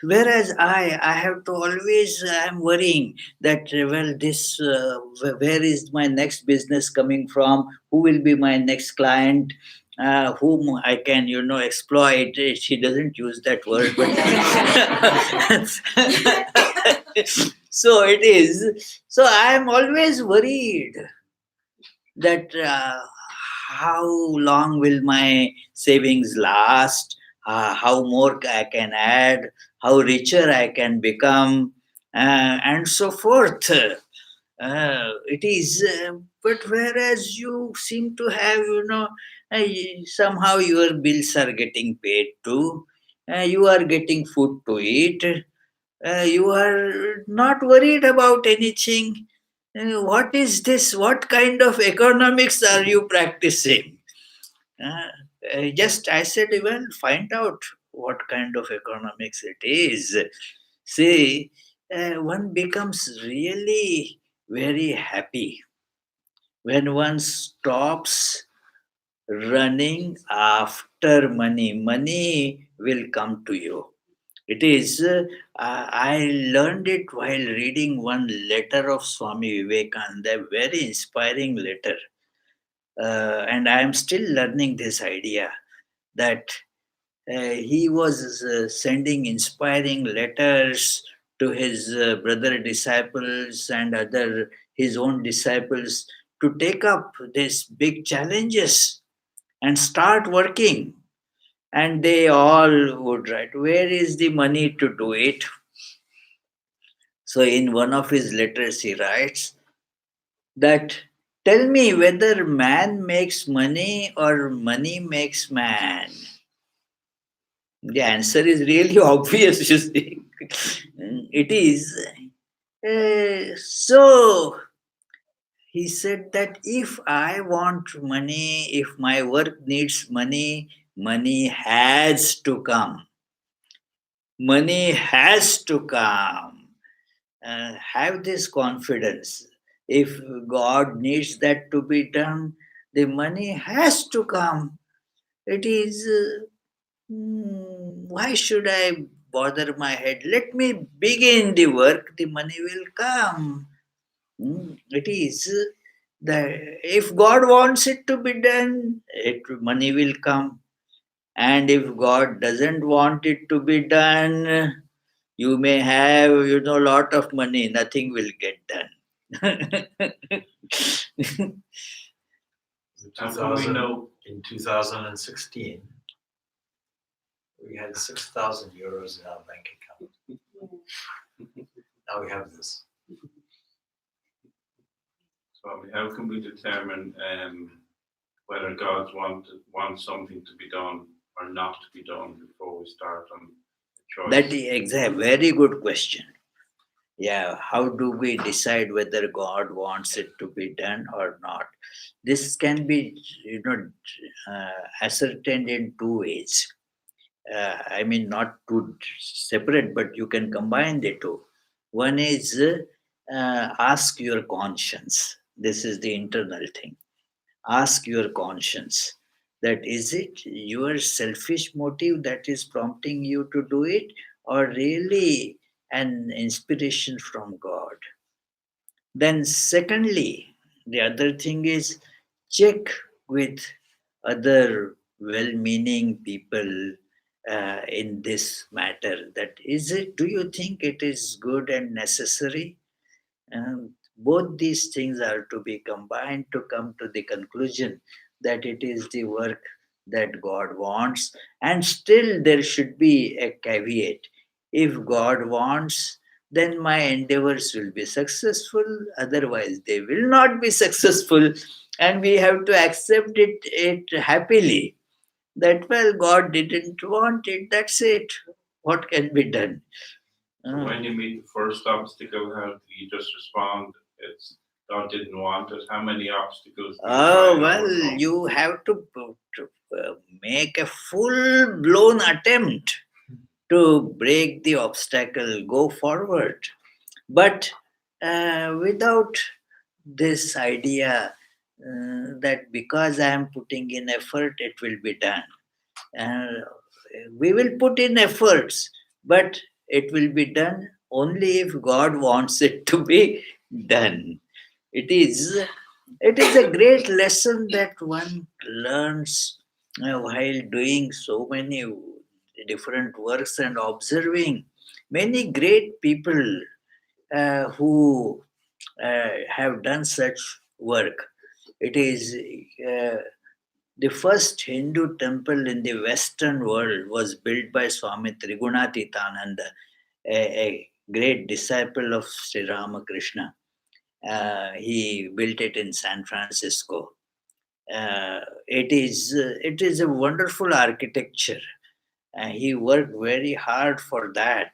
Whereas I have to always, I'm worrying that, well, this, where is my next business coming from? Who will be my next client? Whom I can, exploit. She doesn't use that word, but so it is. So I am always worried that how long will my savings last, how more I can add, how richer I can become, and so forth. It is, but whereas you seem to have, somehow your bills are getting paid too, you are getting food to eat, you are not worried about anything. What is this? What kind of economics are you practicing? Uh, just I said, well, find out what kind of economics it is. See, one becomes really very happy when one stops running after money. Money will come to you. It is, I learned it while reading one letter of Swami Vivekananda, a very inspiring letter. And I am still learning this idea that he was sending inspiring letters to his brother disciples and other his own disciples to take up these big challenges and start working. And they all would write, where is the money to do it? So, in one of his letters, he writes that, tell me whether man makes money or money makes man. The answer is really obvious, you see. It is. So, he said that if I want money, if my work needs money, money has to come. Money has to come. Have this confidence. If God needs that to be done, the money has to come. It is, why should I bother my head? Let me begin the work, the money will come. It is that if God wants it to be done, money will come. And if God doesn't want it to be done, you may have, lot of money, nothing will get done. How can we know? In 2016, we had 6,000 euros in our bank account. Now we have this. So how can we determine whether God wants something to be done or not to be done before we start on the choice? That is a very good question. Yeah, how do we decide whether God wants it to be done or not? This can be, ascertained in two ways. I mean, not two separate, but you can combine the two. One is, ask your conscience. This is the internal thing. Ask your conscience that is it your selfish motive that is prompting you to do it, or really an inspiration from God? Then, secondly, the other thing is, check with other well meaning people in this matter, that is it, do you think it is good and necessary? Both these things are to be combined to come to the conclusion that it is the work that God wants. And still, there should be a caveat. If God wants, then my endeavors will be successful, otherwise, they will not be successful. And we have to accept it happily that, well, God didn't want it, that's it. What can be done? So when you meet the first obstacle, how do you just respond? It's God didn't want it. How many obstacles do you try Oh, and well, overcome? you have to make a full blown attempt to break the obstacle, go forward. But without this idea that because I am putting in effort, it will be done. Uh, we will put in efforts, but it will be done only if God wants it to be done. It is a great lesson that one learns while doing so many different works and observing many great people who have done such work. It is the first Hindu temple in the Western world was built by Swami Trigunatitananda, a great disciple of Sri Ramakrishna. He built it in San Francisco. It is a wonderful architecture. He worked very hard for that.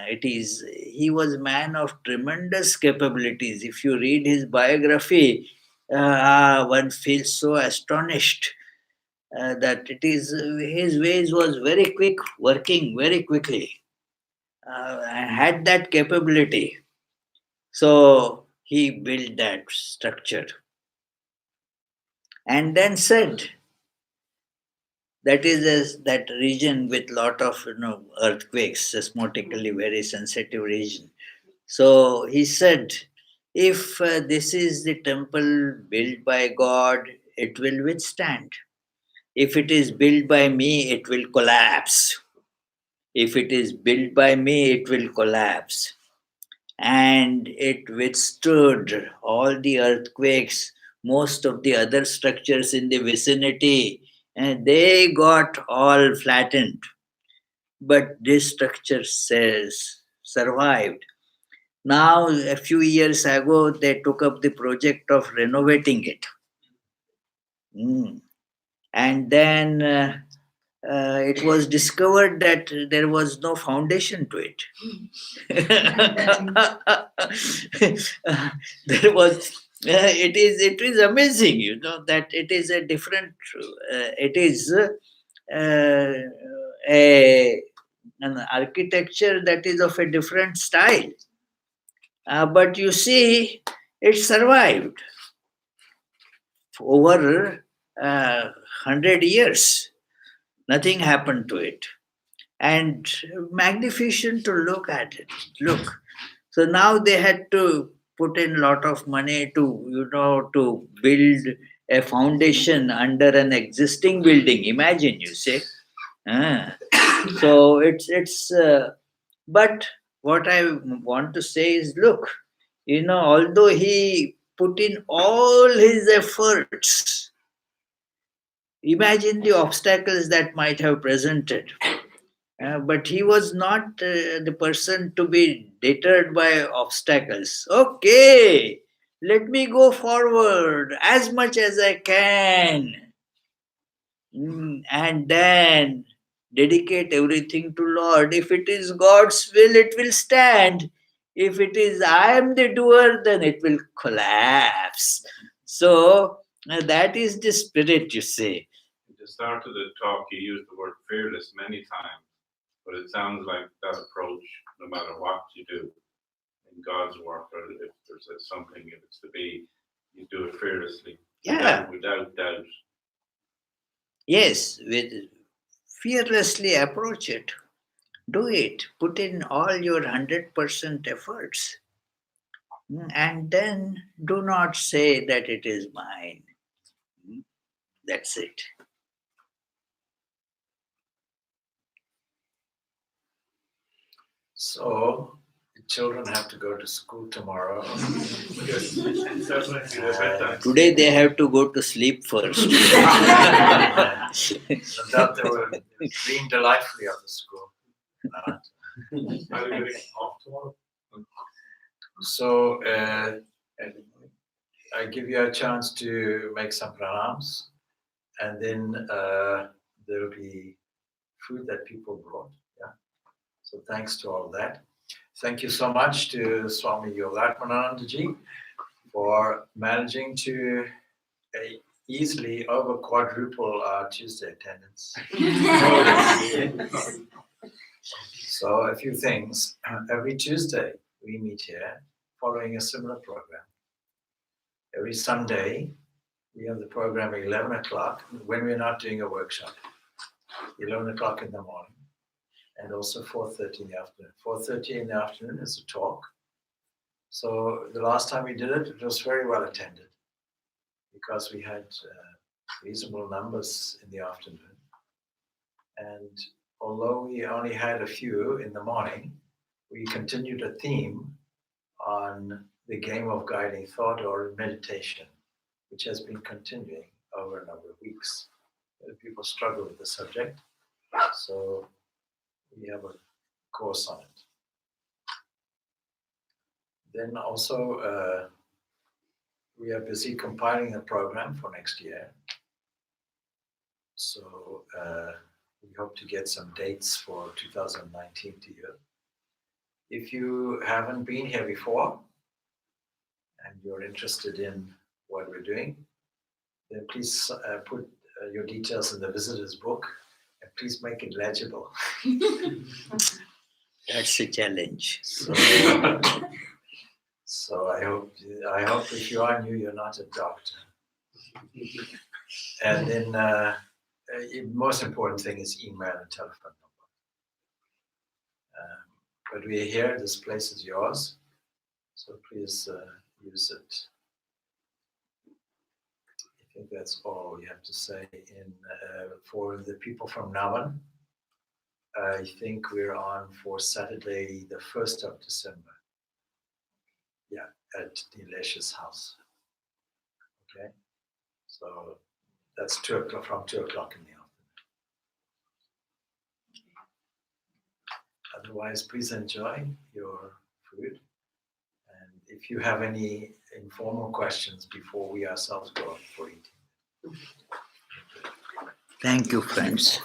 He was a man of tremendous capabilities. If you read his biography, one feels so astonished that it is his ways was very quick, working very quickly, and had that capability. So he built that structure and then said that region with lot of earthquakes, seismically very sensitive region. So he said, if this is the temple built by God, it will withstand. If it is built by me, it will collapse. If it is built by me, it will collapse. And it withstood all the earthquakes, most of the other structures in the vicinity, and they got all flattened. But this structure survived. Now, a few years ago, they took up the project of renovating it. And then it was discovered that there was no foundation to it. There was. It is amazing, that it is a different. It is an architecture that is of a different style. But you see, it survived over 100 years. Nothing happened to it. And magnificent to look at it. Look. So now they had to put in a lot of money to build a foundation under an existing building. Imagine, you say. So it's but what I want to say is, look, although he put in all his efforts, imagine the obstacles that might have presented. But he was not the person to be deterred by obstacles. Okay, let me go forward as much as I can. And then dedicate everything to Lord. If it is God's will, it will stand. If it is I am the doer, then it will collapse. So that is the spirit, you say. At the start of the talk, you used the word fearless many times, but it sounds like that approach, no matter what you do in God's work, or if there's something, if it's to be, you do it fearlessly, Yeah. without doubt. Yes, fearlessly approach it. Do it. Put in all your 100% efforts. And then do not say that it is mine. That's it. So the children have to go to school tomorrow. Yes, definitely. They're bedtime. Today they have to go to sleep first. No doubt they will dream delightfully of the school. Are you getting off tomorrow? So I give you a chance to make some pranams, and then there will be food that people brought. Yeah. So thanks to all that. Thank you so much to Swami Yogatmananda ji for managing to easily over quadruple our Tuesday attendance. So a few things. Every Tuesday we meet here following a similar program. Every Sunday we have the program at 11 o'clock when we're not doing a workshop. 11 o'clock in the morning. and also 4:30 in the afternoon. 4:30 in the afternoon is a talk. So the last time we did it, it was very well attended because we had reasonable numbers in the afternoon. And although we only had a few in the morning, we continued a theme on the game of guiding thought or meditation, which has been continuing over a number of weeks. People struggle with the subject, so we have a course on it. Then also, we are busy compiling a program for next year. So we hope to get some dates for 2019 to you. If you haven't been here before and you're interested in what we're doing, then please put your details in the visitor's book and please make it legible. That's a challenge. So I hope if you are new, you're not a doctor. And then most important thing is email and telephone number. But we are here, this place is yours, so please use it. I think that's all we have to say. For the people from Navan, I think we're on for Saturday, the 1st of December. Yeah, at Nilesh's house. Okay, so that's 2 o'clock, from 2 o'clock in the afternoon. Otherwise, please enjoy your food. And if you have any informal questions before we ourselves go out for eating. Thank you, friends.